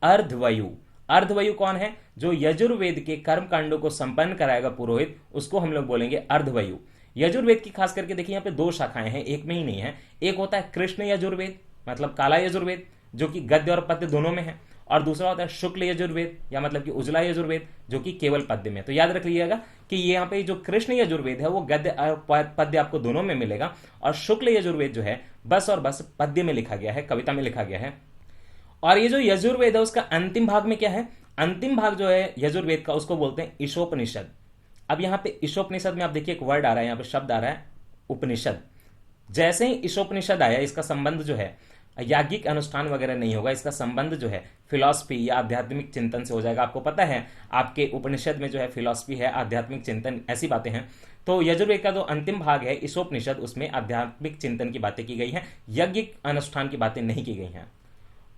अर्धवयु। अर्धवयु कौन है, जो यजुर्वेद के कर्म कांडों को संपन्न कराएगा पुरोहित, उसको हम लोग बोलेंगे अर्धवयु। यजुर्वेद की खास करके देखिए यहाँ पे दो शाखाएं हैं, एक में ही नहीं है। एक होता है कृष्ण यजुर्वेद, मतलब काला यजुर्वेद, जो कि गद्य और पद्य दोनों में है, और दूसरा होता है शुक्ल यजुर्वेद, या मतलब कि उजला यजुर्वेद, जो कि केवल पद्य में। तो याद रख लीजिएगा कि ये यहाँ पे जो कृष्ण यजुर्वेद है वो गद्य और पद्य आपको दोनों में मिलेगा, और शुक्ल यजुर्वेद जो है बस और बस पद्य में लिखा गया है, कविता में लिखा गया है। और ये जो यजुर्वेद है उसका अंतिम भाग में क्या है, अंतिम भाग जो है यजुर्वेद का उसको बोलते हैं ईशोपनिषद। अब यहाँ पे ईशोपनिषद में आप देखिए एक वर्ड आ रहा है, यहाँ पे शब्द आ रहा है उपनिषद। जैसे ही ईशोपनिषद आया, इसका संबंध जो है याज्ञिक अनुष्ठान वगैरह नहीं होगा, इसका संबंध जो है फिलॉसफी या आध्यात्मिक चिंतन से हो जाएगा। आपको पता है आपके उपनिषद में जो है फिलॉसफी है, आध्यात्मिक चिंतन, ऐसी बातें हैं। तो यजुर्वेद का जो अंतिम भाग है ईशोपनिषद, उसमें आध्यात्मिक चिंतन की बातें की गई हैं, यज्ञिक अनुष्ठान की बातें नहीं की गई हैं।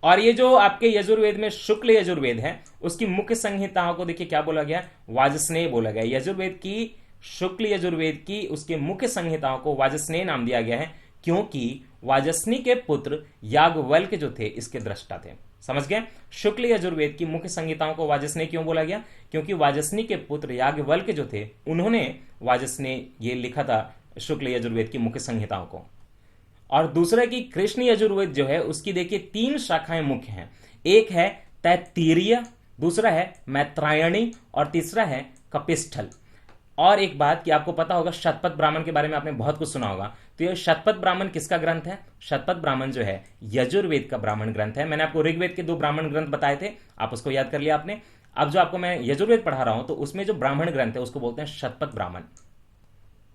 और ये जो आपके यजुर्वेद में शुक्ल यजुर्वेद है, उसकी मुख्य संहिताओं को देखिए क्या बोला गया, वाजस्नेय बोला गया। यजुर्वेद की, शुक्ल यजुर्वेद की उसके मुख्य संहिताओं को वाजस्नेय नाम दिया गया है, क्योंकि वाजस्नी के पुत्र याज्ञवल्क्य जो थे इसके दृष्टा थे। समझ गए, शुक्ल यजुर्वेद की मुख्य संहिताओं को वाजस्नेय क्यों बोला गया, क्योंकि वाजस्नी के पुत्र याज्ञवल्क्य जो थे उन्होंने वाजस्नेय ये लिखा था शुक्ल यजुर्वेद की मुख्य संहिताओं को। और दूसरा कि कृष्ण यजुर्वेद जो है उसकी देखिए 3 शाखाएं मुख्य हैं। एक है तैत्तिरीय, दूसरा है मैत्रायणी, और तीसरा है कपिस्थल। और एक बात कि आपको पता होगा शतपथ ब्राह्मण के बारे में आपने बहुत कुछ सुना होगा। तो ये शतपथ ब्राह्मण किसका ग्रंथ है, शतपथ ब्राह्मण जो है यजुर्वेद का ब्राह्मण ग्रंथ है। मैंने आपको ऋग्वेद के 2 ब्राह्मण ग्रंथ बताए थे, आप उसको याद कर लिया आपने। अब जो आपको मैं यजुर्वेद पढ़ा रहा हूं तो उसमें जो ब्राह्मण ग्रंथ है उसको बोलते हैं शतपथ ब्राह्मण।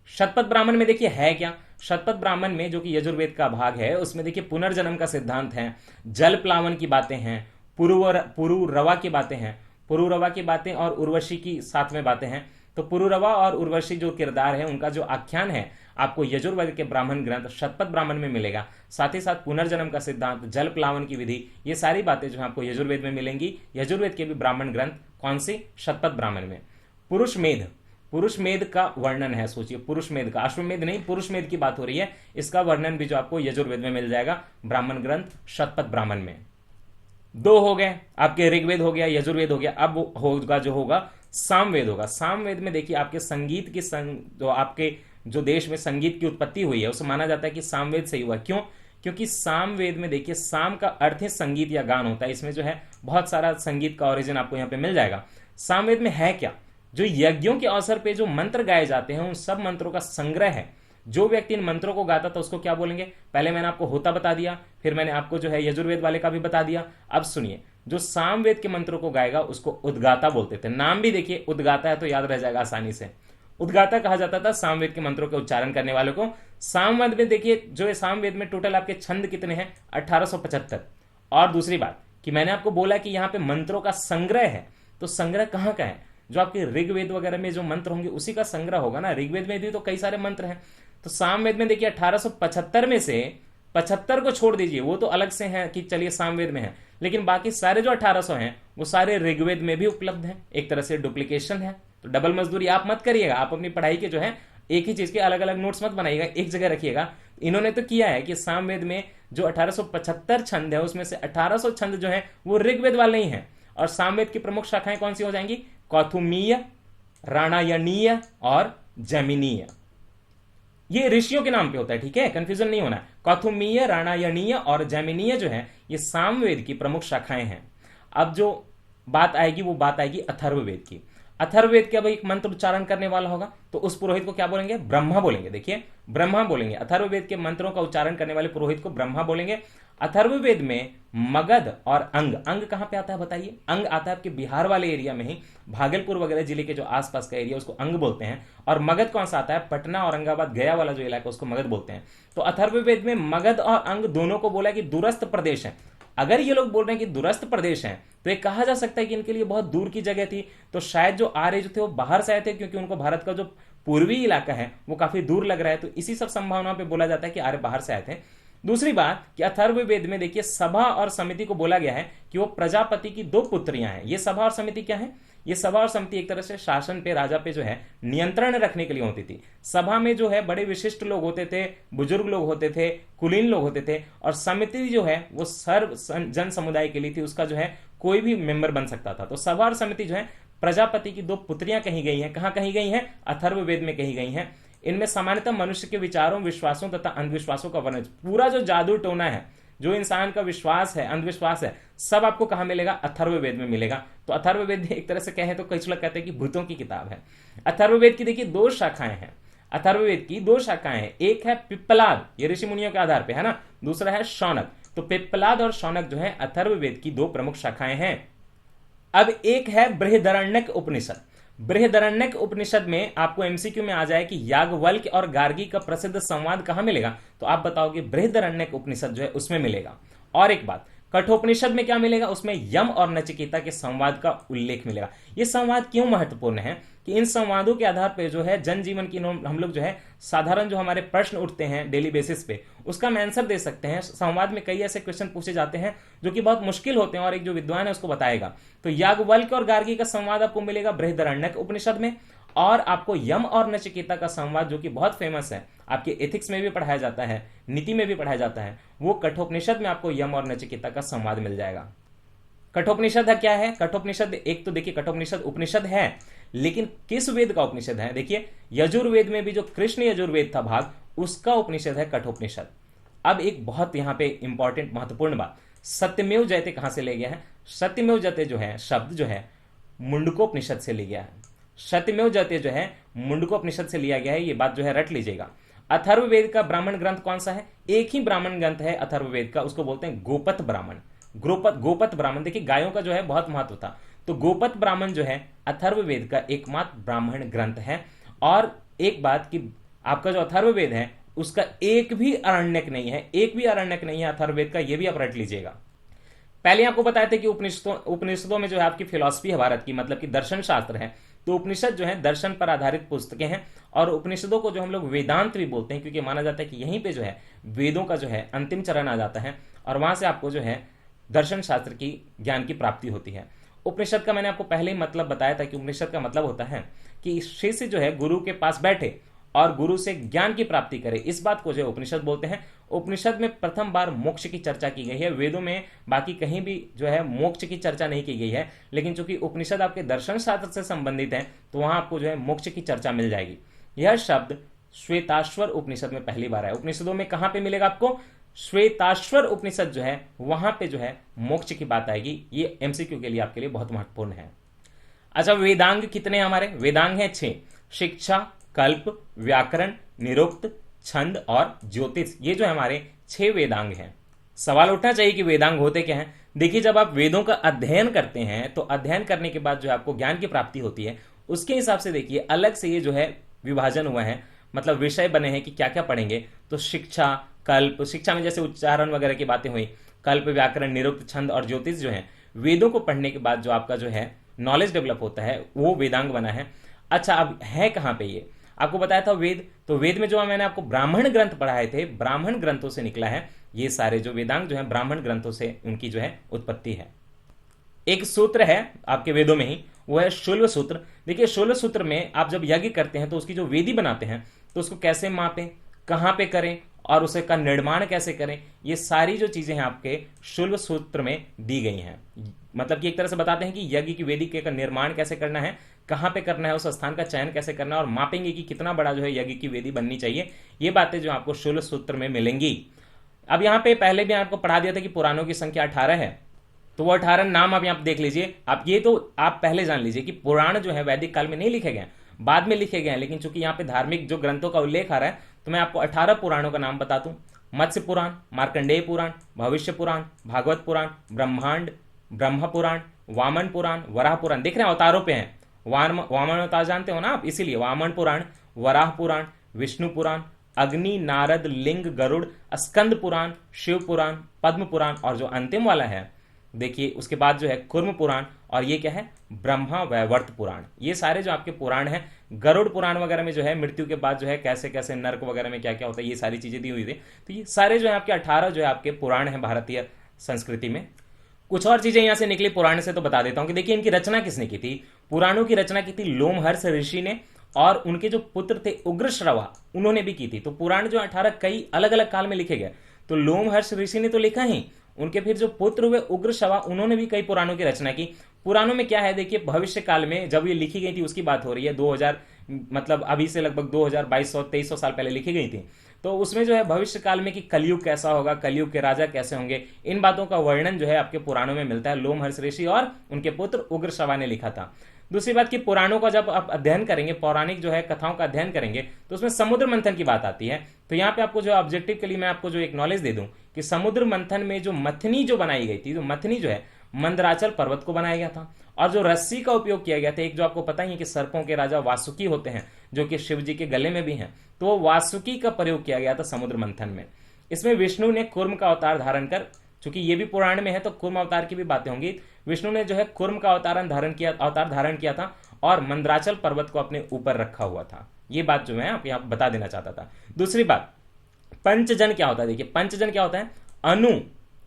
शतपथ ब्राह्मण में देखिए है क्या, शतपथ ब्राह्मण में जो कि यजुर्वेद का भाग है उसमें देखिए पुनर्जन्म का सिद्धांत है, जल प्लावन की बातें हैं, पुरुरवा की बातें हैं, पुरुरवा की बातें और उर्वशी की साथ में बातें हैं। तो पुरुरवा और उर्वशी जो किरदार है उनका जो आख्यान है आपको यजुर्वेद के ब्राह्मण ग्रंथ शतपथ ब्राह्मण में मिलेगा। साथ ही साथ पुनर्जन्म का सिद्धांत, जल प्लावन की विधि, ये सारी बातें जो है आपको यजुर्वेद में मिलेंगी। यजुर्वेद के भी ब्राह्मण ग्रंथ कौन से, शतपथ ब्राह्मण में। पुरुष मेध, पुरुष मेध का वर्णन है, सोचिए पुरुष मेध का, अश्वमेध नहीं, पुरुष मेध की बात हो रही है। इसका वर्णन भी जो आपको यजुर्वेद में मिल जाएगा ब्राह्मण ग्रंथ शतपथ ब्राह्मण में। 2 हो गए आपके, ऋग्वेद हो गया, यजुर्वेद हो गया। अब होगा जो होगा सामवेद होगा। सामवेद में देखिए आपके संगीत की जो आपके जो देश में संगीत की उत्पत्ति हुई है उसे माना जाता है कि सामवेद से ही हुआ। क्यों, क्योंकि सामवेद में देखिए साम का अर्थ है संगीत या गान होता है। इसमें जो है बहुत सारा संगीत का ओरिजिन आपको यहाँ पे मिल जाएगा। सामवेद में है क्या, जो यज्ञों के अवसर पे जो मंत्र गाए जाते हैं उन सब मंत्रों का संग्रह है। जो व्यक्ति इन मंत्रों को गाता था उसको क्या बोलेंगे, पहले मैंने आपको होता बता दिया, फिर मैंने आपको जो है यजुर्वेद वाले का भी बता दिया। अब सुनिए, जो सामवेद के मंत्रों को गाएगा उसको उद्गाता बोलते थे। नाम भी देखिए उद्गाता है तो याद रह जाएगा आसानी से। उद्गाता कहा जाता था सामवेद के मंत्रों के उच्चारण करने वालों को। सामवेद में देखिए जो सामवेद में टोटल आपके छंद कितने हैं, 1875। और दूसरी बात कि मैंने आपको बोला कि यहाँ पे मंत्रों का संग्रह है, तो संग्रह कहाँ का है, जो आपके ऋग्वेद वगैरह में जो मंत्र होंगे उसी का संग्रह होगा ना। ऋग्वेद में भी तो कई सारे मंत्र हैं, तो सामवेद में देखिए 1875 में से 75 को छोड़ दीजिए, वो तो अलग से हैं कि चलिए सामवेद में है, लेकिन बाकी सारे जो 1800 हैं वो सारे ऋग्वेद में भी उपलब्ध हैं। एक तरह से डुप्लीकेशन है। तो डबल मजदूरी आप मत करिएगा, आप अपनी पढ़ाई के जो है एक ही चीज के अलग अलग नोट्स मत बनाइएगा, एक जगह रखिएगा। इन्होंने तो किया है कि सामवेद में जो 1875 छंद है उसमें से 1800 छंद जो है वो ऋग्वेद वाले ही हैं। और सामवेद की प्रमुख शाखाएं कौन सी हो जाएंगी, कौथुमीय, राणायणीय और जैमिनीय। ये ऋषियों के नाम पे होता है, ठीक है, कंफ्यूजन नहीं होना। कौथुमीय, राणायणीय और जैमिनीय जो है ये सामवेद की प्रमुख शाखाएं हैं। अब जो बात आएगी वो बात आएगी अथर्ववेद की। अथर्ववेद के अब एक मंत्र उच्चारण करने वाला होगा तो उस पुरोहित को क्या बोलेंगे? ब्रह्मा बोलेंगे। देखिए, ब्रह्मा बोलेंगे। अथर्ववेद के मंत्रों का उच्चारण करने वाले पुरोहित को ब्रह्मा बोलेंगे। अथर्ववेद में मगध और अंग, अंग कहां पे आता है बताइए? अंग आता है आपके बिहार वाले एरिया में ही, भागलपुर वगैरह जिले के जो आसपास का एरिया उसको अंग बोलते हैं। और मगध कौन सा आता है? पटना, औरंगाबाद, गया वाला जो इलाका उसको मगध बोलते हैं। तो अथर्ववेद में मगध और अंग दोनों को बोला कि दूरस्थ प्रदेश है। अगर ये लोग बोल रहे हैं कि दूरस्थ प्रदेश हैं तो ये कहा जा सकता है कि इनके लिए बहुत दूर की जगह थी। तो शायद जो आर्य जो थे वो बाहर से आए थे, क्योंकि उनको भारत का जो पूर्वी इलाका है वो काफी दूर लग रहा है। तो इसी सब संभावनाओं पे बोला जाता है कि आर्य बाहर से आए थे। दूसरी बात कि अथर्ववेद में देखिए सभा और समिति को बोला गया है कि वो प्रजापति की 2 पुत्रियां हैं। ये सभा और समिति क्या है? ये सभा और समिति एक तरह से शासन पे, राजा पे जो है नियंत्रण रखने के लिए होती थी। सभा में जो है बड़े विशिष्ट लोग होते थे, बुजुर्ग लोग होते थे, कुलीन लोग होते थे। और समिति जो है वो सर्व जन समुदाय के लिए थी, उसका जो है कोई भी मेंबर बन सकता था। तो सभा और समिति जो है प्रजापति की 2 पुत्रियां कही गई हैं। कहां कही गई हैं? अथर्ववेद में कही गई हैं। इनमें सामान्यतः मनुष्य के विचारों, विश्वासों तथा अंधविश्वासों का वर्णन, पूरा जो जादू टोना है, जो इंसान का विश्वास है, अंधविश्वास है, सब आपको कहां मिलेगा? अथर्ववेद में मिलेगा। तो अथर्ववेद एक तरह से कहें तो कुछ लोग कहते हैं कि भूतों की किताब है। अथर्ववेद की देखिए 2 शाखाएं हैं। अथर्ववेद की 2 शाखाएं हैं। एक है पिप्पलाद, ये ऋषि मुनियों के आधार पर है ना। दूसरा है शौनक। तो पिप्पलाद और शौनक जो है अथर्ववेद की 2 प्रमुख शाखाएं हैं। अब एक है बृहदारण्यक उपनिषद। बृहदारण्यक उपनिषद में आपको एमसीक्यू में आ जाए कि याज्ञवल्क्य और गार्गी का प्रसिद्ध संवाद कहां मिलेगा, तो आप बताओगे बृहदारण्यक उपनिषद जो है उसमें मिलेगा। और एक बात, कठोपनिषद में क्या मिलेगा? उसमें यम और नचिकेता के संवाद का उल्लेख मिलेगा। ये संवाद क्यों महत्वपूर्ण है कि इन संवादों के आधार पर जो है जनजीवन की हम लोग जो है साधारण जो हमारे प्रश्न उठते हैं डेली बेसिस पे, उसका हम आंसर दे सकते हैं। संवाद में कई ऐसे क्वेश्चन पूछे जाते हैं जो कि बहुत मुश्किल होते हैं और एक जो विद्वान है उसको बताएगा। तो याज्ञवल्क्य और गार्गी का संवाद आपको मिलेगा बृहदारण्यक उपनिषद में। और आपको यम और नचिकेता का संवाद जो कि बहुत फेमस है, आपके एथिक्स में भी पढ़ाया जाता है, नीति में भी पढ़ाया जाता है, वो कठोपनिषद में आपको यम और नचिकेता का संवाद मिल जाएगा। कठोपनिषद है क्या है? कठोपनिषद एक तो देखिए कठोपनिषद उपनिषद है, लेकिन किस वेद का उपनिषद है? देखिए यजुर्वेद में भी जो कृष्ण यजुर्वेद था भाग, उसका उपनिषद है कठोपनिषद। अब एक बहुत यहां पे इंपॉर्टेंट महत्वपूर्ण बात, सत्यमेव जयते कहां से ले गया है? सत्यमेव जयते जो है शब्द जो है मुंडकोपनिषद से लिया गया है। सत्यमेव जयते जो है मुंडकोपनिषद से लिया गया है। ये बात जो है रट लीजिएगा। अथर्ववेद का ब्राह्मण ग्रंथ कौन सा है? एक ही ब्राह्मण ग्रंथ है अथर्ववेद का, उसको बोलते हैं गोपत ब्राह्मण। गोपत ब्राह्मण, देखिए गायों का जो है बहुत महत्व था, तो गोपत ब्राह्मण जो है अथर्ववेद का एकमात्र ब्राह्मण ग्रंथ है। और एक बात कि आपका जो अथर्ववेद है उसका एक भी अरण्यक नहीं है, एक भी अरण्यक नहीं है अथर्ववेद का, यह भी आप रट लीजिएगा। पहले आपको बताया था कि उपनिषदों में जो है आपकी फिलॉसफी है भारत की, मतलब कि दर्शन शास्त्र है। तो उपनिषद जो है दर्शन पर आधारित पुस्तकें हैं। और उपनिषदों को जो हम लोग वेदांत भी बोलते हैं, क्योंकि माना जाता है कि यहीं पे जो है वेदों का जो है अंतिम चरण आ जाता है और वहां से आपको जो है दर्शन शास्त्र की ज्ञान की प्राप्ति होती है। उपनिषद का मैंने आपको पहले ही मतलब बताया था कि उपनिषद का मतलब होता है कि शिष्य जो है गुरु के पास बैठे और गुरु से ज्ञान की प्राप्ति करे, इस बात को जो है उपनिषद बोलते हैं। उपनिषद में प्रथम बार मोक्ष की चर्चा की गई है। वेदों में बाकी कहीं भी जो है मोक्ष की चर्चा नहीं की गई है, लेकिन चूंकि उपनिषद आपके दर्शन शास्त्र से संबंधित है तो वहां आपको जो है मोक्ष की चर्चा मिल जाएगी। यह शब्द श्वेताश्वर उपनिषद में पहली बार है। उपनिषदों में कहां पे मिलेगा आपको? श्वेताश्वर उपनिषद जो है वहां पे जो है मोक्ष की बात आएगी। ये एमसीक्यू के लिए आपके लिए बहुत महत्वपूर्ण है। अच्छा, वेदांग कितने हमारे? वेदांग है 6। शिक्षा, कल्प, व्याकरण, निरुक्त, छंद और ज्योतिष, ये जो हमारे 6 वेदांग हैं। सवाल उठना चाहिए कि वेदांग होते क्या हैं। देखिए, जब आप वेदों का अध्ययन करते हैं तो अध्ययन करने के बाद जो आपको ज्ञान की प्राप्ति होती है, उसके हिसाब से देखिए अलग से ये जो है विभाजन हुआ है, मतलब विषय बने हैं कि क्या क्या पढ़ेंगे। तो शिक्षा, कल्प, शिक्षा में जैसे उच्चारण वगैरह की बातें हुई, कल्प, व्याकरण, निरुक्त, छंद और ज्योतिष जो है वेदों को पढ़ने के बाद जो आपका जो है नॉलेज डेवलप होता है वो वेदांग बना है। अच्छा, अब है कहां पे ये? आपको बताया था वेद, तो वेद में जो मैंने आपको ब्राह्मण ग्रंथ पढ़ाए थे, ब्राह्मण ग्रंथों से निकला है ये सारे जो वेदांग जो है ब्राह्मण ग्रंथों से उनकी जो है उत्पत्ति है। एक सूत्र है आपके वेदों में ही, वो है शूल्व सूत्र। देखिए, शूल्व सूत्र में आप जब यज्ञ करते हैं तो उसकी जो वेदी बनाते हैं तो उसको कैसे मापें, कहां पे करें और उसे का निर्माण कैसे करें, ये सारी जो चीजें हैं आपके शूल्व सूत्र में दी गई हैं। मतलब कि एक तरह से बताते हैं कि यज्ञ की वेदी का निर्माण कैसे करना है, कहां पे करना है, उस स्थान का चयन कैसे करना है और मापेंगे कि कितना बड़ा जो है यज्ञ की वेदी बननी चाहिए। ये बातें जो आपको शूल्व सूत्र में मिलेंगी। अब यहां पे पहले भी आपको पढ़ा दिया था कि पुराणों की संख्या 18 है। तो वो 18 नाम आप यहाँ पे देख लीजिए। आप ये तो आप पहले जान लीजिए कि पुराण जो है वैदिक काल में नहीं लिखे गए, बाद में लिखे गए हैं, लेकिन चूंकि यहाँ पे धार्मिक जो ग्रंथों का उल्लेख आ रहा है तो मैं आपको 18 पुराणों का नाम बता दूं। मत्स्य पुराण, मार्कंडेय पुराण, भविष्य पुराण, भागवत पुराण, ब्रह्मांड, ब्रह्म पुराण, वामन पुराण, वराह पुराण। देख रहे हैं अवतारों पे हैं, वामन अवतार जानते हो ना आप, इसीलिए वामन पुराण, वराह पुराण, विष्णु पुराण, अग्नि, नारद, लिंग, गरुड़, स्कंद पुराण, शिव पुराण, पद्म पुराण, और जो अंतिम वाला है देखिए उसके बाद जो है कुर्म पुराण, और ये क्या है, ब्रह्मा वैवर्त पुराण। ये सारे जो आपके पुराण हैं, गरुड़ पुराण वगैरह में जो है मृत्यु के बाद जो है कैसे कैसे नर्क वगैरह में क्या क्या होता है, ये सारी चीजें दी हुई थी। तो ये सारे जो है आपके 18 जो है आपके पुराण हैं भारतीय संस्कृति में। कुछ और चीजें यहां से निकली पुराण से तो बता देता हूं कि देखिए इनकी रचना किसने की थी। पुराणों की रचना की थी लोमहर्ष ऋषि ने, और उनके जो पुत्र थे उग्रश्रवा उन्होंने भी की थी। तो पुराण जो 18 कई अलग अलग काल में लिखे गए। तो लोमहर्ष ऋषि ने तो लिखा ही, उनके फिर जो पुत्र हुए उग्रश्रवा उन्होंने भी कई पुराणों की रचना की। पुराणों में क्या है देखिए, भविष्य काल में जब ये लिखी गई थी उसकी बात हो रही है, 2000 मतलब अभी से लगभग 2200-2300 साल पहले लिखी गई थी। तो उसमें जो है भविष्य काल में कि कलयुग कैसा होगा, कलयुग के राजा कैसे होंगे, इन बातों का वर्णन जो है आपके पुराणों में मिलता है। लोमहर्ष ऋषि और उनके पुत्र उग्रश्रवा ने लिखा था। दूसरी बात कि पुराणों का जब आप अध्ययन करेंगे, पौराणिक जो है कथाओं का अध्ययन करेंगे, तो उसमें समुद्र मंथन की बात आती है। तो यहाँ पे आपको जो ऑब्जेक्टिव के लिए मैं आपको जो एक नॉलेज दे दूं कि समुद्र मंथन में जो मथनी जो बनाई गई थी, जो मथनी जो है मंदराचल पर्वत को बनाया गया था। और जो रस्सी का उपयोग किया गया था, एक जो आपको पता ही है कि सर्पों के राजा वासुकी होते हैं जो कि शिव जी के गले में भी हैं, तो वो वासुकी का प्रयोग किया गया था समुद्र मंथन में। इसमें विष्णु ने कुर्म का अवतार धारण कर, चूंकि ये भी पुराण में है तो कुर्म अवतार की भी बातें होंगी, विष्णु ने जो है कुर्म का अवतार धारण किया था और मंदराचल पर्वत को अपने ऊपर रखा हुआ था। ये बात जो मैं आप यहाँ बता देना चाहता था। दूसरी बात, पंचजन क्या होता है देखिए, पंचजन क्या होता है, अनु,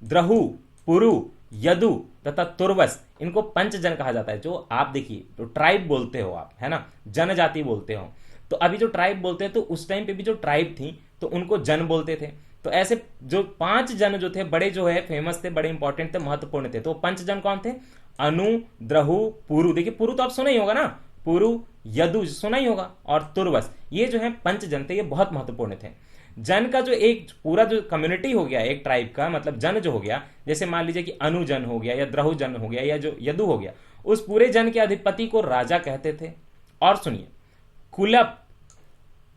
द्रहु, पुरु, यदु तथा तुर्वस, इनको पंचजन कहा जाता है। जो आप देखिए तो ट्राइब बोलते हो आप, है ना, जनजाति बोलते हो। तो अभी जो ट्राइब बोलते हैं तो उस टाइम पे भी जो ट्राइब थी तो उनको जन बोलते थे। तो ऐसे जो 5 जन जो थे बड़े जो है फेमस थे, बड़े इंपॉर्टेंट थे, महत्वपूर्ण थे। तो 5 जन कौन थे, अनु, द्रहु, पुरु, देखिए पुरु तो आप सुना ही होगा ना, पुरु, यदु सुना ही होगा, और तुर्वस, ये जो है 5 जन थे, ये बहुत महत्वपूर्ण थे। जन का जो एक पूरा जो कम्युनिटी हो गया एक ट्राइब का, मतलब जन जो हो गया, जैसे मान लीजिए कि अनुजन हो गया या द्रहु जन हो गया या जो यदु हो गया, उस पूरे जन के अधिपति को राजा कहते थे। और सुनिए, कुलप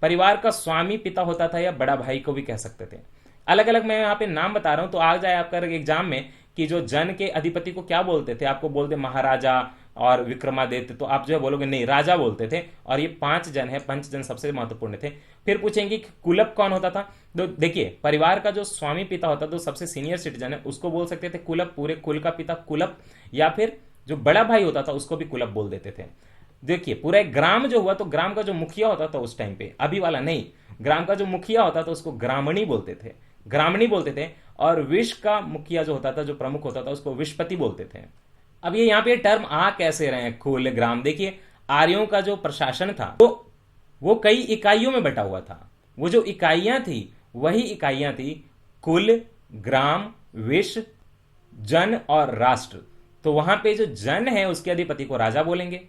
परिवार का स्वामी पिता होता था या बड़ा भाई को भी कह सकते थे। अलग अलग मैं यहाँ पे नाम बता रहा हूं, तो आ जाए आपका एग्जाम में कि जो जन के अधिपति को क्या बोलते थे, आपको बोलते महाराजा और विक्रमादित्य, तो आप जो है बोलोगे नहीं राजा बोलते थे। और ये 5 जन है, 5 जन सबसे महत्वपूर्ण थे। फिर पूछेंगे कि कुलप कौन होता था, तो देखिए परिवार का जो स्वामी पिता होता था, सबसे सीनियर सिटीजन है, उसको बोल सकते थे कुलप, पूरे कुल का पिता कुलप, या फिर जो बड़ा भाई होता था उसको भी कुलप बोल देते थे। देखिए पूरा एक ग्राम जो हुआ, तो ग्राम का जो मुखिया होता था उस टाइम पे, अभी वाला नहीं, ग्राम का जो मुखिया होता था उसको ग्रामणी बोलते थे, ग्रामणी बोलते थे। और विश्व का मुखिया जो होता था, जो प्रमुख होता था, उसको विश्वपति बोलते थे। अब ये यहाँ पे टर्म आ कैसे रहे हैं, कुल, ग्राम, देखिए आर्यों का जो प्रशासन था तो वो कई इकाइयों में बटा हुआ था। वो जो इकाइयां थी वही इकाइयां थी कुल, ग्राम, विश्व, जन और राष्ट्र। तो वहां पे जो जन है उसके अधिपति को राजा बोलेंगे,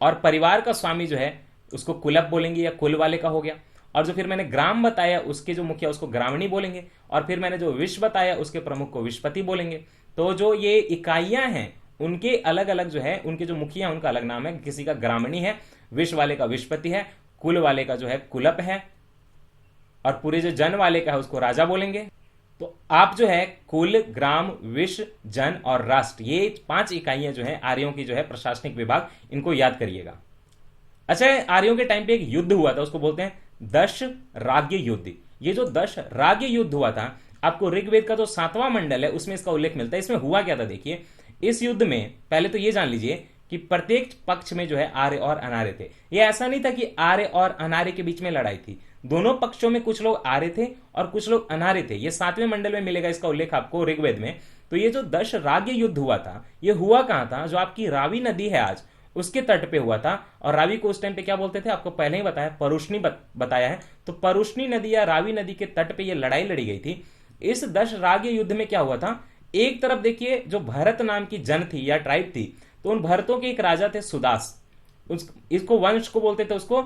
और परिवार का स्वामी जो है उसको कुलप बोलेंगे या कुल वाले का हो गया। और जो फिर मैंने ग्राम बताया उसके जो मुखिया उसको ग्रामणी बोलेंगे, और फिर मैंने जो विश्व बताया उसके प्रमुख को विश्वपति बोलेंगे। तो जो ये इकाइयां हैं उनके अलग अलग जो है, उनके जो मुखिया उनका अलग नाम है, किसी का ग्रामणी है, विश्व वाले का विश्वपति है, कुल वाले का जो है कुलप है, और पूरे जो जन वाले का है उसको राजा बोलेंगे। तो आप जो है कुल, ग्राम, विश्व, जन और राष्ट्र, ये 5 इकाइयां जो है आर्यों की जो है प्रशासनिक विभाग, इनको याद करिएगा। अच्छा, आर्यों के टाइम पे एक युद्ध हुआ था, उसको बोलते हैं दश राज्य युद्ध। ये जो दश राज्य युद्ध हुआ था, आपको ऋग्वेद का जो 7वां मंडल है उसमें इसका उल्लेख मिलता है। इसमें हुआ क्या था देखिए, इस युद्ध में पहले तो ये जान लीजिए कि प्रत्येक पक्ष में जो है आर्य और अनार्य थे। ये ऐसा नहीं था कि आर्य और अनार्य के बीच में लड़ाई थी, दोनों पक्षों में कुछ लोग आर्य थे और कुछ लोग अनार्य थे। ये 7वें मंडल में मिलेगा इसका उल्लेख आपको ऋग्वेद में। तो ये जो दश राज्य युद्ध हुआ था, ये हुआ कहां था, जो आपकी रावी नदी है आज उसके तट पे हुआ था। और रावी को उस टाइम पे क्या बोलते थे, आपको पहले ही बताया, परुष्णी बताया है। तो परुष्णी नदी या रावी नदी के तट पे ये लड़ाई लड़ी गई थी। इस दश राज्य युद्ध में क्या हुआ था, एक तरफ देखिए जो भरत नाम की जन थी या ट्राइब थी, तो उन भरतों के एक राजा थे सुदास, इसको वंश को बोलते थे, उसको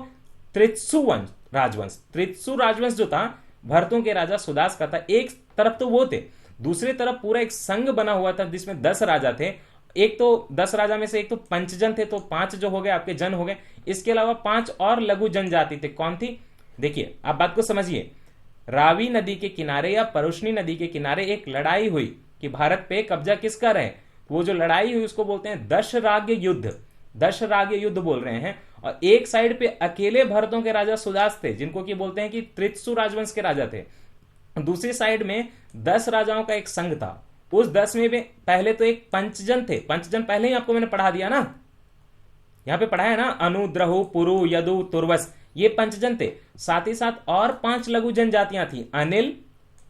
त्रित्सु वंश राजवंश। त्रित्सु राजवंश जो था भरतों के राजा सुदास का था। एक तरफ तो वो थे, दूसरी तरफ पूरा एक संघ बना हुआ था जिसमें 10 राजा थे। एक तो 10 राजा में से एक तो पंचजन थे, तो 5 जो हो गए आपके जन हो गए। इसके अलावा 5 और लघु जनजाति थे। कौन थी? देखिए आप बात को समझिए। रावी नदी के किनारे या परुष्णी नदी के किनारे एक लड़ाई हुई कि भारत पे कब्जा किसका रहे। वो जो लड़ाई हुई उसको बोलते हैं दशराग्य युद्ध। दशराग्य युद्ध बोल रहे हैं। और एक साइड पे अकेले भरतों के राजा सुदास थे, जिनको कि बोलते हैं कि त्रित्सु राजवंश के राजा थे। दूसरी साइड में 10 राजाओं का एक संघ था। उस 10 में भी पहले तो एक पंचजन थे। पंचजन पहले ही आपको मैंने पढ़ा दिया ना, यहां पे पढ़ा है ना, अनु, द्रहु, पुरु, यदु, तुर्वस, ये पंचजन थे। साथ ही साथ और 5 लघु जनजातियां थी, अनिल,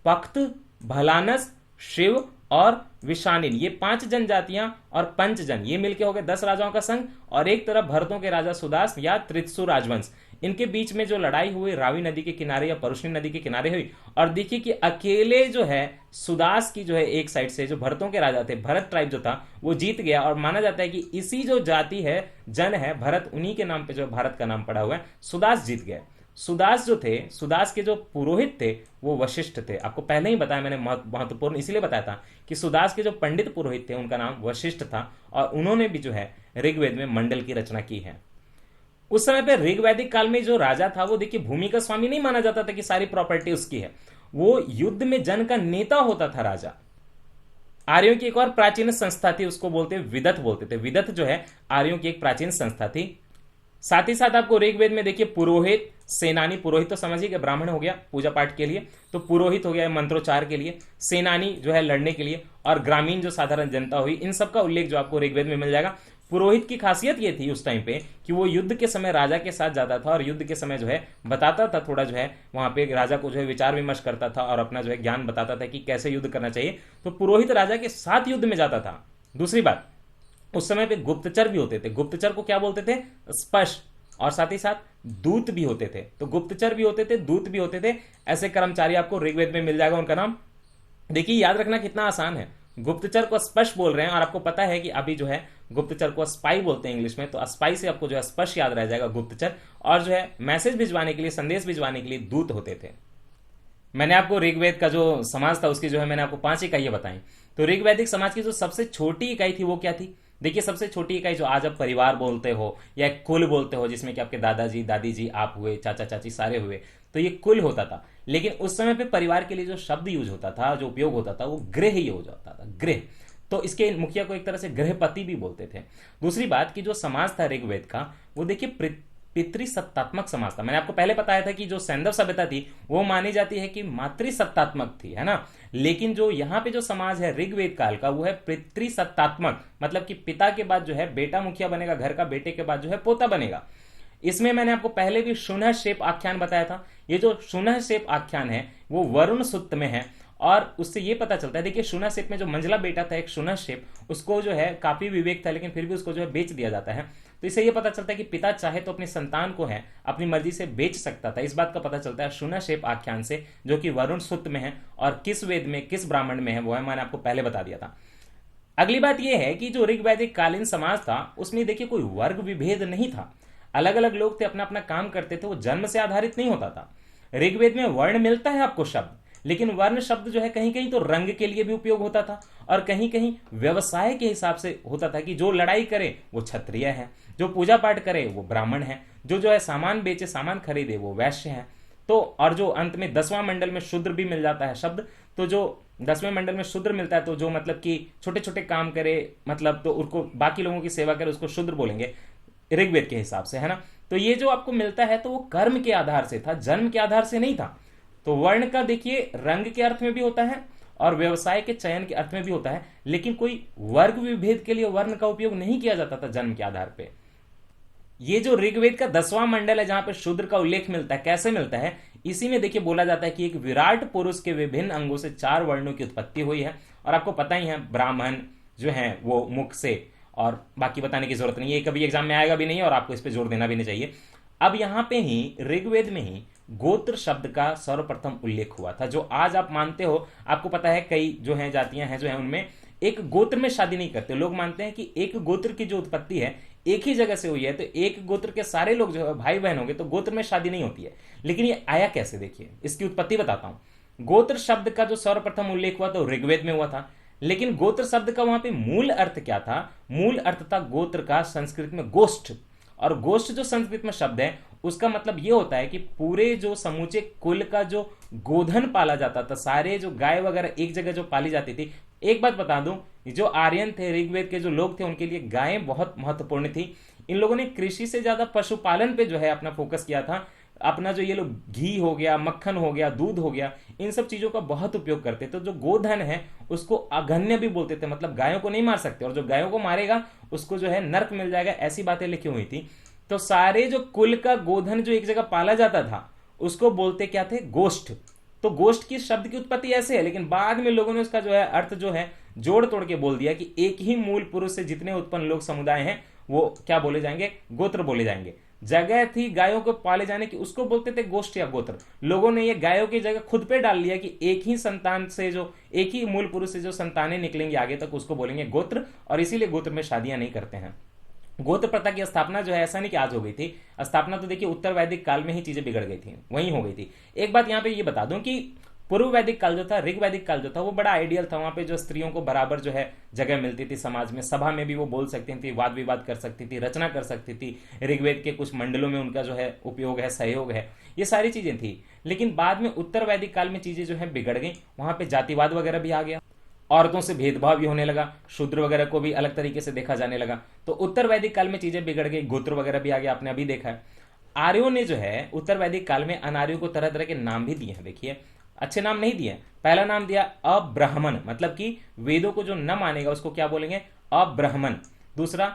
पख्त, भलानस, शिव और विशानिन। ये 5 जनजातियां और पंचजन, ये मिलके हो गए 10 राजाओं का संघ। और एक तरफ भरतों के राजा सुदास या त्रित्सु राजवंश। इनके बीच में जो लड़ाई हुई रावी नदी के किनारे या परुष्णी नदी के किनारे हुई। और देखिए कि अकेले जो है सुदास की जो है एक साइड से जो भरतों के राजा थे, भरत ट्राइब जो था वो जीत गया। और माना जाता है कि इसी जो जाति है, जन है भरत, उन्हीं के नाम पे जो भारत का नाम पड़ा हुआ है, सुदास जीत गया। सुदास जो थे, सुदास के जो पुरोहित थे वो वशिष्ठ थे। आपको पहले ही बताया मैंने, महत्वपूर्ण इसलिए बताया था कि सुदास के जो पंडित पुरोहित थे उनका नाम वशिष्ठ था। और उन्होंने भी जो है ऋग्वेद में मंडल की रचना की है। उस समय पे ऋग्वैदिक काल में जो राजा था वो देखिए भूमि का स्वामी नहीं माना जाता था कि सारी प्रॉपर्टी उसकी है। वो युद्ध में जन का नेता होता था राजा। आर्यों की एक और प्राचीन संस्था थी, उसको बोलते विदत बोलते थे। विदत जो है आर्यों की एक प्राचीन संस्था थी। साथ ही साथ आपको ऋग्वेद में देखिए पुरोहित, सेनानी, पुरोहित तो समझिए कि ब्राह्मण हो गया पूजा पाठ के लिए, तो पुरोहित हो गया मंत्रोच्चार के लिए, सेनानी जो है लड़ने के लिए, और ग्रामीण जो साधारण जनता हुई, इन सब का उल्लेख जो आपको ऋग्वेद में मिल जाएगा। पुरोहित की खासियत ये थी उस टाइम पे कि वो युद्ध के समय राजा के साथ जाता था और युद्ध के समय जो है बताता था, थोड़ा जो है वहां पे राजा को जो है विचार विमर्श करता था और अपना जो है ज्ञान बताता था कि कैसे युद्ध करना चाहिए। तो पुरोहित राजा के साथ युद्ध में जाता था। दूसरी बात, उस समय पे गुप्तचर भी होते थे। गुप्तचर को क्या बोलते थे? स्पष्ट। और साथ ही साथ दूत भी होते थे। तो गुप्तचर भी होते थे, दूत भी होते थे। ऐसे कर्मचारी आपको ऋग्वेद में मिल जाएगा, उनका नाम देखिए याद रखना कितना आसान है। गुप्तचर को स्पष्ट बोल रहे हैं और आपको पता है कि अभी जो है गुप्तचर को स्पाई बोलते हैं इंग्लिश में, तो स्पाई से आपको जो है स्पष्ट याद रह जाएगा गुप्तचर। और जो है मैसेज भिजवाने के लिए, संदेश भिजवाने के लिए दूत होते थे। मैंने आपको ऋग्वेद का जो समाज था उसकी जो है मैंने आपको 5 इकाइयां बताई। तो ऋग्वैदिक समाज की जो सबसे छोटी इकाई थी वो क्या थी? देखिए सबसे छोटी इकाई जो आज आप परिवार बोलते हो या कुल बोलते हो, जिसमें कि आपके दादाजी, दादी जी, आप हुए, चाचा चाची सारे हुए, तो ये कुल होता था। लेकिन उस समय पे परिवार के लिए जो शब्द यूज होता था, जो उपयोग होता था, वो गृह यूज होता था, गृह। तो इसके मुखिया को एक तरह से गृहपति भी बोलते थे। दूसरी बात कि जो समाज था ऋग्वेद का, वो देखिए पितृसत्तात्मक समाज था। मैंने आपको पहले बताया था कि जो सैंधव सभ्यता थी वो मानी जाती है कि मातृसत्तात्मक थी, है ना। लेकिन जो यहाँ पे जो समाज है ऋग्वेद काल का, वो है पितृसत्तात्मक, मतलब कि पिता के बाद जो है बेटा मुखिया बनेगा घर का, बेटे के बाद जो है पोता बनेगा। इसमें मैंने आपको पहले भी शुनह शेप आख्यान बताया था। ये जो शुनह शेप आख्यान है वो वरुण सूक्त में है और उससे ये पता चलता है, देखिए शुनह शेप में जो मंझला बेटा था एक शुनह शेप, उसको जो है काफी विवेक था लेकिन फिर भी उसको जो है बेच दिया जाता है। तो इससे ये पता चलता है कि पिता चाहे तो अपनी संतान को है अपनी मर्जी से बेच सकता था। इस बात का पता चलता है शुनह शेप आख्यान से, जो कि वरुण सूक्त में है और किस वेद में, किस ब्राह्मण में है वो है मैंने आपको पहले बता दिया था। अगली बात यह है कि जो ऋग्वैदिक कालीन समाज था उसमें देखिए कोई वर्ग विभेद नहीं था। अलग अलग लोग थे, अपना अपना काम करते थे, वो जन्म से आधारित नहीं होता था। ऋग्वेद में वर्ण मिलता है आपको शब्द, लेकिन वर्ण शब्द जो है कहीं कहीं तो रंग के लिए भी उपयोग होता था और कहीं कहीं व्यवसाय के हिसाब से होता था कि जो लड़ाई करे वो क्षत्रिय है, जो पूजा पाठ करे वो ब्राह्मण है, जो है सामान बेचे, सामान खरीदे वो वैश्य है। तो और जो अंत में 10वां मंडल में शूद्र भी मिल जाता है शब्द, तो जो 10वें मंडल में शूद्र मिलता है तो जो मतलब कि छोटे छोटे काम करे, मतलब तो उनको बाकी लोगों की सेवा करे उसको शूद्र बोलेंगे ऋग्वेद के हिसाब से, है ना। तो ये जो आपको मिलता है तो वो कर्म के आधार से था, जन्म के आधार से नहीं था। तो वर्ण का देखिए रंग के अर्थ में भी होता है और व्यवसाय के चयन के अर्थ में भी होता है, लेकिन कोई वर्ग विभेद के लिए वर्ण का उपयोग नहीं किया जाता था जन्म के आधार पे। ये जो ऋग्वेद का 10वां मंडल है जहां पे शूद्र का उल्लेख मिलता है, कैसे मिलता है? इसी में देखिए बोला जाता है कि एक विराट पुरुष के विभिन्न अंगों से 4 वर्णों की उत्पत्ति हुई है। और आपको पता ही है ब्राह्मण जो है वो मुख से, और बाकी बताने की जरूरत नहीं है, कभी एग्जाम में आएगा भी नहीं और आपको इस पर जोर देना भी नहीं चाहिए। अब यहां पे ही ऋग्वेद में ही गोत्र शब्द का सर्वप्रथम उल्लेख हुआ था। जो आज आप मानते हो, आपको पता है कई जो है जातियां हैं जो है उनमें एक गोत्र में शादी नहीं करते। लोग मानते हैं कि एक गोत्र की जो उत्पत्ति है एक ही जगह से हुई है, तो एक गोत्र के सारे लोग जो है भाई बहन होंगे तो गोत्र में शादी नहीं होती है। लेकिन ये आया कैसे, देखिए इसकी उत्पत्ति बताता हूं। गोत्र शब्द का जो सर्वप्रथम उल्लेख हुआ तो ऋग्वेद में हुआ था, लेकिन गोत्र शब्द का वहां पे मूल अर्थ क्या था? मूल अर्थ था गोत्र का संस्कृत में गोष्ठ, और गोष्ठ जो संस्कृत में शब्द है उसका मतलब यह होता है कि पूरे जो समूचे कुल का जो गोधन पाला जाता था, सारे जो गाय वगैरह एक जगह जो पाली जाती थी। एक बात बता दूं, जो आर्यन थे, ऋग्वेद के जो लोग थे, उनके लिए गायें बहुत महत्वपूर्ण थी। इन लोगों ने कृषि से ज्यादा पशुपालन पे जो है अपना फोकस किया था। अपना जो ये लोग घी हो गया, मक्खन हो गया, दूध हो गया, इन सब चीजों का बहुत उपयोग करते। तो जो गोधन है उसको अघन्य भी बोलते थे, मतलब गायों को नहीं मार सकते, और जो गायों को मारेगा उसको जो है नर्क मिल जाएगा, ऐसी बातें लिखी हुई थी। तो सारे जो कुल का गोधन जो एक जगह पाला जाता था उसको बोलते क्या थे? गोष्ठ। तो गोष्ठ की शब्द की उत्पत्ति ऐसे है, लेकिन बाद में लोगों ने उसका जो है अर्थ जो है जोड़ तोड़ के बोल दिया कि एक ही मूल पुरुष से जितने उत्पन्न लोग समुदाय हैं वो क्या बोले जाएंगे? गोत्र बोले जाएंगे। जगह थी गायों को पाले जाने की, उसको बोलते थे गोष्ठ या गोत्र। लोगों ने ये गायों की जगह खुद पे डाल लिया कि एक ही संतान से जो, एक ही मूल पुरुष से जो संतानें निकलेंगी आगे तक, उसको बोलेंगे गोत्र, और इसीलिए गोत्र में शादियां नहीं करते हैं। गोत्र प्रथा की स्थापना जो है ऐसा नहीं कि आज हो गई थी, स्थापना तो देखिए उत्तर वैदिक काल में ही चीजें बिगड़ गई थी, वहीं हो गई थी। एक बात यहां पे ये बता दूं कि पूर्व वैदिक काल जो था, ऋग वैदिक काल जो था, वो बड़ा आइडियल था। वहां पे जो स्त्रियों को बराबर जो है जगह मिलती थी समाज में, सभा में भी वो बोल सकती थी, वाद विवाद कर सकती थी, रचना कर सकती थी, ऋग्वेद के कुछ मंडलों में उनका जो है उपयोग है, सहयोग है, ये सारी चीजें थी। लेकिन बाद में उत्तर वैदिक काल में चीजें जो है बिगड़ गई, वहां पे जातिवाद वगैरह भी आ गया, औरतों से भेदभाव भी होने लगा, शूद्र वगैरह को भी अलग तरीके से देखा जाने लगा। तो उत्तर वैदिक काल में चीजें बिगड़ गई, गोत्र वगैरह भी आ गया, आपने अभी देखा है। आर्यों ने जो है उत्तर वैदिक काल में अनार्यों को तरह तरह के नाम भी दिए हैं। देखिए, अच्छे नाम नहीं दिए। पहला नाम दिया अब्राह्मण, मतलब कि वेदों को जो न मानेगा उसको क्या बोलेंगे? अब्राह्मण। दूसरा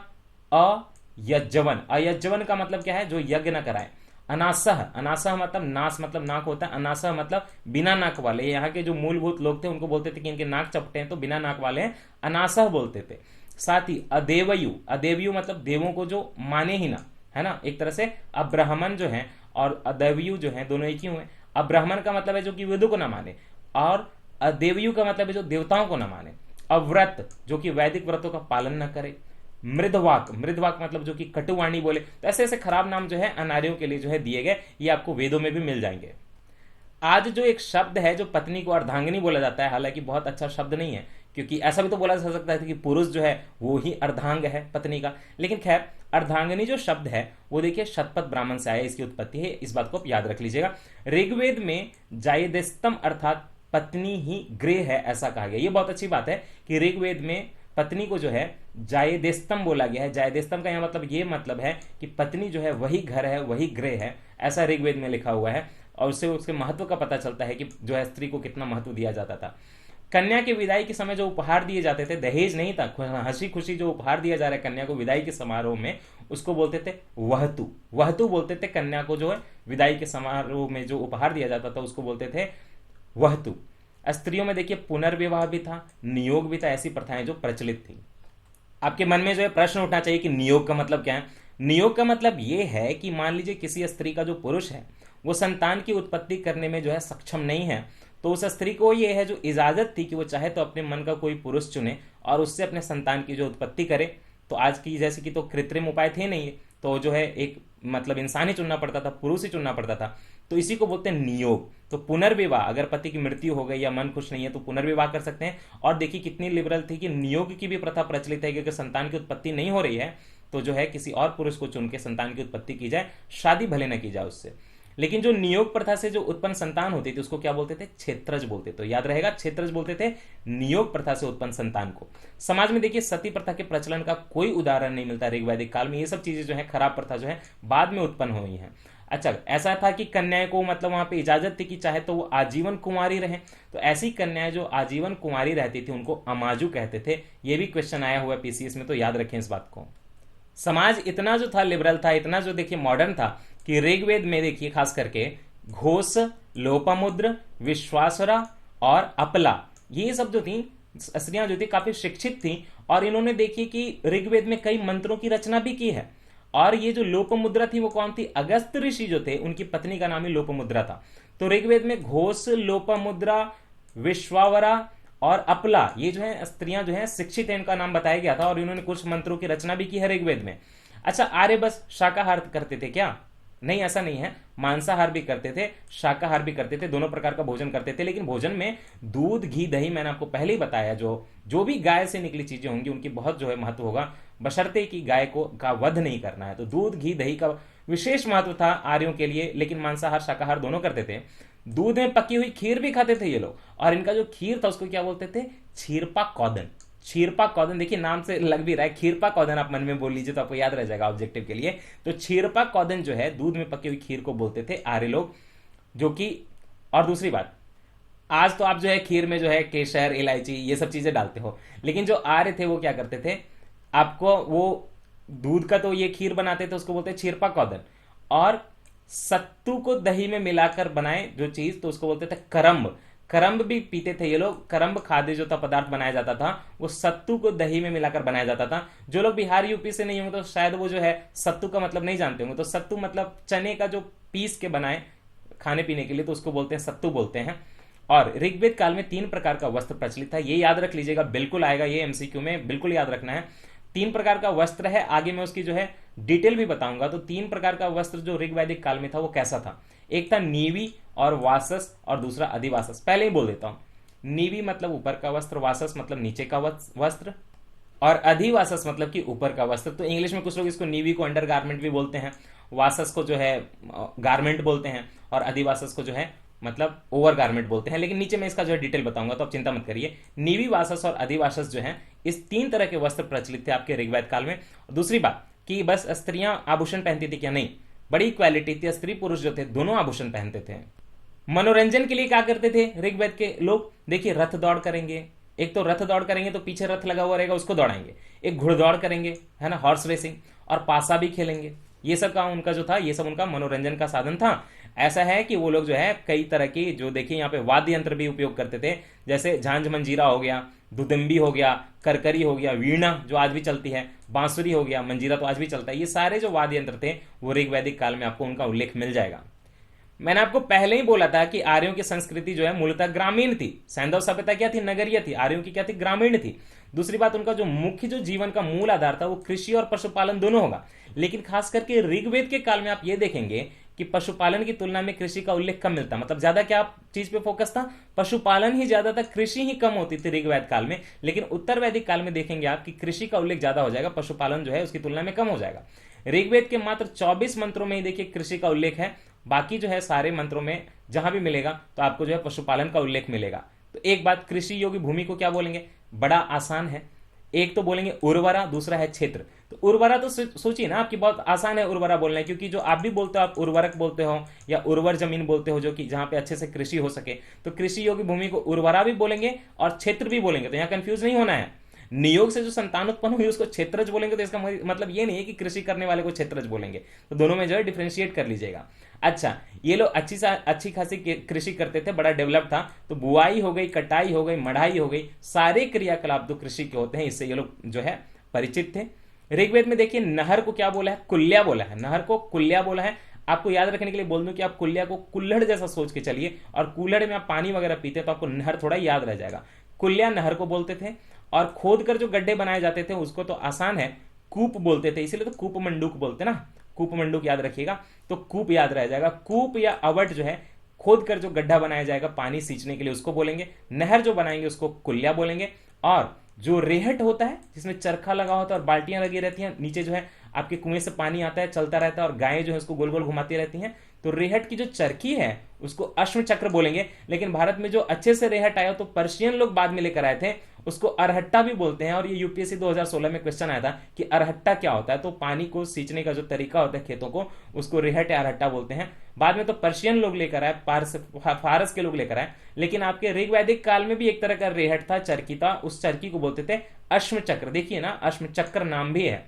अयज्जवन, अयज्जवन का मतलब क्या है? जो यज्ञ न कराए। अनासह, अनासह मतलब नास मतलब नाक होता है, अनासह मतलब बिना नाक वाले। यहाँ के जो मूलभूत लोग थे उनको बोलते थे कि इनके नाक चपटे हैं तो बिना नाक वाले हैं, अनासह बोलते थे। साथ ही अदेवयु, अदेवयु मतलब देवों को जो माने ही ना, है ना, एक तरह से। अब्राह्मण जो है और अदेवयु जो है दोनों एक ही हुए। अब्राह्मण का मतलब है जो कि वेदों को ना माने, और अदेवयु का मतलब है जो देवताओं को ना माने। अव्रत, जो कि वैदिक व्रतों का पालन न करे। मृदवाक, मृदवाक मतलब जो कि कटुवाणी बोले। तो ऐसे ऐसे खराब नाम जो है अनार्यों के लिए जो है दिए गए, ये आपको वेदों में भी मिल जाएंगे। आज जो एक शब्द है जो पत्नी को अर्धांगिनी बोला जाता है, हालांकि बहुत अच्छा शब्द नहीं है, क्योंकि ऐसा भी तो बोला जा सकता है कि पुरुष जो है वो ही अर्धांग है पत्नी का। लेकिन खैर, अर्धांगिनी जो शब्द है वो देखिए शतपथ ब्राह्मण से आया, इसकी उत्पत्ति है, इस बात को आप याद रख लीजिएगा। ऋग्वेद में जायदेस्तम अर्थात पत्नी ही गृह है, ऐसा कहा गया। ये बहुत अच्छी बात है कि ऋग्वेद में पत्नी को जो है जायदेस्तम बोला गया है। जायदेस्तम का यह मतलब ये मतलब है कि पत्नी जो है वही घर है, वही गृह है, ऐसा ऋग्वेद में लिखा हुआ है। और उससे उसके महत्व का पता चलता है कि जो है स्त्री को कितना महत्व दिया जाता था। कन्या की विदाई के समय जो उपहार दिए जाते थे, दहेज नहीं था, हंसी खुशी जो उपहार दिया जा रहा है कन्या को विदाई के समारोह में, उसको बोलते थे वहतु। वहतु बोलते थे कन्या को जो है विदाई के समारोह में जो उपहार दिया जाता था उसको बोलते थे वहतु। स्त्रियों में देखिए पुनर्विवाह भी था, नियोग भी था, ऐसी प्रथाएं जो प्रचलित थी। आपके मन में जो है प्रश्न उठना चाहिए कि नियोग का मतलब क्या है? नियोग का मतलब यह है कि मान लीजिए किसी स्त्री का जो पुरुष है वो संतान की उत्पत्ति करने में जो है सक्षम नहीं है, तो उस स्त्री को यह है जो इजाजत थी कि वो चाहे तो अपने मन का कोई पुरुष चुने और उससे अपने संतान की जो उत्पत्ति करे। तो आज की जैसे कि तो कृत्रिम उपाय थे नहीं, तो जो है एक मतलब इंसान ही चुनना पड़ता था, पुरुष ही चुनना पड़ता था। तो इसी को बोलते हैं नियोग। तो पुनर्विवाह, अगर पति की मृत्यु हो गई या मन खुश नहीं है तो पुनर्विवाह कर सकते हैं। और देखिए कितनी लिबरल थी कि नियोग की भी प्रथा प्रचलित है कि अगर संतान की उत्पत्ति नहीं हो रही है तो जो है किसी और पुरुष को चुन के संतान की उत्पत्ति की जाए, शादी भले न की जाए उससे। लेकिन जो नियोग प्रथा से जो उत्पन्न संतान होती थी उसको क्या बोलते थे? क्षेत्रज बोलते। तो याद रहेगा, क्षेत्रज बोलते थे नियोग प्रथा से उत्पन्न संतान को। समाज में देखिए सती प्रथा के प्रचलन का कोई उदाहरण नहीं मिलता ऋग्वैदिक काल में। ये सब चीजें जो है खराब प्रथा जो है बाद में उत्पन्न हुई है। अच्छा, ऐसा था कि कन्याएं को मतलब वहां पे इजाजत थी कि चाहे तो वो आजीवन कुंवारी रहे। तो ऐसी कन्याएं जो आजीवन कुंवारी रहती थी उनको अमाजू कहते थे। ये भी क्वेश्चन आया हुआ है पीसीएस में, तो याद रखें इस बात को। समाज इतना जो था लिबरल था, इतना जो देखिए मॉडर्न था कि ऋग्वेद में देखिए खास करके घोष, लोपामुद्र, विश्वासरा और अपला, ये सब जो थी स्त्रियां जो थी काफी शिक्षित थी। और इन्होंने देखिए कि ऋग्वेद में कई मंत्रों की रचना भी की है। और ये जो लोपमुद्रा थी वो कौन थी? अगस्त ऋषि जो थे उनकी पत्नी का नाम ही लोपमुद्रा था। तो ऋग्वेद में घोष, लोपमुद्रा, विश्वावरा और अपला, ये जो है स्त्रियां जो है शिक्षित है, इनका नाम बताया गया था। और इन्होंने कुछ मंत्रों की रचना भी की है ऋग्वेद में। अच्छा, आर्य बस शाकाहार करते थे क्या? नहीं, ऐसा नहीं है, मांसाहार भी करते थे, शाकाहार भी करते थे, दोनों प्रकार का भोजन करते थे। लेकिन भोजन में दूध, घी, दही, मैंने आपको पहले ही बताया, जो जो भी गाय से निकली चीजें होंगी उनकी बहुत जो है महत्व होगा, बशर्ते कि गाय को का वध नहीं करना है। तो दूध, घी, दही का विशेष महत्व था आर्यों के लिए। लेकिन मांसाहार शाकाहार दोनों करते थे। दूध में पकी हुई खीर भी खाते थे ये लोग, और इनका जो खीर था उसको क्या बोलते थे? क्षीरपा कौदन। क्षीरपा कौदन, देखिए नाम से लग भी रहा है, खीरपा कौदन आप मन में बोल लीजिए तो आपको याद रह जाएगा ऑब्जेक्टिव के लिए। तो क्षीरपा कौदन जो है, दूध में पकी हुई खीर को बोलते थे आर्य लोग, जो कि, और दूसरी बात, आज तो आप जो है खीर में जो है केसर, इलायची, ये सब चीजें डालते हो, लेकिन जो आर्य थे वो क्या करते थे, आपको वो दूध का तो ये खीर बनाते थे, उसको बोलते क्षीरपा कौदन। और सत्तू को दही में मिलाकर बनाए जो चीज, तो उसको बोलते थे करम्ब। करम्ब भी पीते थे ये लोग। करम्ब खाद्य जो था पदार्थ बनाया जाता था, वो सत्तू को दही में मिलाकर बनाया जाता था। जो लोग बिहार यूपी से नहीं होंगे तो शायद वो जो है सत्तू का मतलब नहीं जानते होंगे। तो सत्तू मतलब चने का जो पीस के बनाए खाने पीने के लिए, तो उसको बोलते हैं सत्तू बोलते हैं। और ऋग्वेद काल में 3 प्रकार का वस्त्र प्रचलित था, ये याद रख लीजिएगा, बिल्कुल आएगा ये एमसीक्यू में, बिल्कुल याद रखना है। 3 प्रकार का वस्त्र है, आगे मैं उसकी जो है डिटेल भी बताऊंगा। तो 3 प्रकार का वस्त्र जो ऋग्वैदिक काल में था वो कैसा था? एक था नीवी और वासस, और दूसरा अधिवासस। पहले ही बोल देता हूं, नीवी मतलब ऊपर का वस्त्र, वासस मतलब नीचे का वस्त्र, और अधिवासस मतलब कि ऊपर का वस्त्र। तो इंग्लिश में कुछ लोग इसको नीवी को अंडर गारमेंट भी बोलते हैं, वासस को जो है गारमेंट बोलते हैं, और अधिवासस को जो है मतलब ओवर गारमेंट बोलते हैं। लेकिन नीचे मैं इसका जो है डिटेल बताऊंगा, तो आप चिंता मत करिए। नीवी, वासस और अधिवासस जो है, इस 3 तरह के वस्त्र प्रचलित थे आपके ऋग्वेद काल में। दूसरी बात कि बस स्त्रियां आभूषण पहनती थी क्या? नहीं, बड़ी इक्वालिटी थी, स्त्री पुरुष जो थे दोनों आभूषण पहनते थे। मनोरंजन के लिए क्या करते थे ऋग्वेद के लोग? देखिए, रथ दौड़ करेंगे, एक तो रथ दौड़ करेंगे तो पीछे रथ लगा हुआ रहेगा उसको दौड़ाएंगे, एक घुड़दौड़ करेंगे, है ना, हॉर्स रेसिंग, और पासा भी खेलेंगे। ये सब काम उनका जो था, ये सब उनका मनोरंजन का साधन था। ऐसा है कि वो लोग जो है कई तरह की, जो देखिए यहाँ पे वाद्य यंत्र भी उपयोग करते थे, जैसे झांझ मंजीरा हो गया, दुदंबी हो गया, करकरी हो गया, वीणा जो आज भी चलती है, बांसुरी हो गया, मंजीरा तो आज भी चलता है। ये सारे जो वाद्य यंत्र थे वो ऋग्वैदिक काल में आपको उनका उल्लेख मिल जाएगा। मैंने आपको पहले ही बोला था कि आर्यों की संस्कृति जो है मूलतः ग्रामीण थी। सैंधव सभ्यता क्या थी? नगरीय थी। आर्यों की क्या थी? ग्रामीण थी। दूसरी बात, उनका जो मुख्य जो जीवन का मूल आधार था वो कृषि और पशुपालन दोनों होगा। लेकिन खास करके ऋग्वेद के काल में आप ये देखेंगे कि पशुपालन की तुलना में कृषि का उल्लेख कम मिलता, मतलब ज्यादा क्या चीज पे फोकस था? पशुपालन ही ज्यादा था, कृषि ही कम होती थी ऋग्वेद काल में। लेकिन उत्तर वैदिक काल में देखेंगे आप कि कृषि का उल्लेख ज्यादा हो जाएगा, पशुपालन जो है उसकी तुलना में कम हो जाएगा। ऋग्वेद के मात्र 24 मंत्रों में ही देखिए कृषि का उल्लेख है, बाकी जो है सारे मंत्रों में जहां भी मिलेगा तो आपको जो है पशुपालन का उल्लेख मिलेगा। तो एक बात, कृषि योग्य भूमि को क्या बोलेंगे? बड़ा आसान है, एक तो बोलेंगे उर्वरा, दूसरा है क्षेत्र। तो उर्वरा तो सोचिए ना, आपकी बहुत आसान है उर्वरा बोलना है, क्योंकि जो आप भी बोलते हो, आप उर्वरक बोलते हो या उर्वर जमीन बोलते हो, जो कि जहां पे अच्छे से कृषि हो सके। तो कृषि योग्य भूमि को उर्वरा भी बोलेंगे और क्षेत्र भी बोलेंगे, तो यहां कंफ्यूज नहीं होना है। नियोग से जो संतान उत्पन्न हुई उसको क्षेत्रज बोलेंगे, तो इसका मतलब ये नहीं है कि कृषि करने वाले को क्षेत्रज बोलेंगे। तो दोनों में जो है डिफ्रेंशिएट कर लीजिएगा। अच्छा, ये लोग अच्छी खासी कृषि करते थे, बड़ा डेवलप था। तो बुआई हो गई, कटाई हो गई, मढ़ाई हो गई, सारे क्रियाकलाप तो कृषि के होते हैं, इससे ये लोग जो है परिचित थे। ऋग्वेद में देखिए नहर को क्या बोला है? कुल्या बोला है। नहर को कुल्या बोला है। आपको याद रखने के लिए बोल दूं कि आप कुल्या को कुल्हड़ जैसा सोच के चलिए, और कुल्हड़ में आप पानी वगैरह पीते तो आपको नहर थोड़ा याद रह जाएगा। कुल्या नहर को बोलते थे। और खोद कर जो गड्ढे बनाए जाते थे उसको तो आसान है, कूप बोलते थे, इसीलिए तो कूप मंडूक बोलते ना, कूप मंडूक याद रखिएगा तो कूप याद रह जाएगा। कूप या अवट जो है, खोद कर जो गड्ढा बनाया जाएगा पानी सींचने के लिए, उसको बोलेंगे। नहर जो बनाएंगे उसको कुल्या बोलेंगे। और जो रेहट होता है जिसमें चरखा लगा होता है और बाल्टियां लगी रहती हैं, नीचे जो है आपके कुएं से पानी आता है, चलता रहता है, और गायें जो है उसको गोल गोल घुमाती रहती हैं, तो रेहट की जो चरखी है उसको अश्व चक्र बोलेंगे। लेकिन भारत में जो अच्छे से रेहट आया तो पर्शियन लोग बाद में लेकर आए थे, उसको अरहट्टा भी बोलते हैं। और ये यूपीएससी 2016 में क्वेश्चन आया था कि अरहट्टा क्या होता है, तो पानी को सींचने का जो तरीका होता है खेतों को, उसको रेहट या अरहट्टा बोलते हैं। बाद में तो पर्शियन लोग लेकर आए, फारस के लोग लेकर आए। लेकिन आपके ऋग्वैदिक काल में भी एक तरह का रेहट था, चरखी था, उस चरखी को बोलते थे अश्व चक्र। देखिए ना, अश्व चक्र नाम भी है,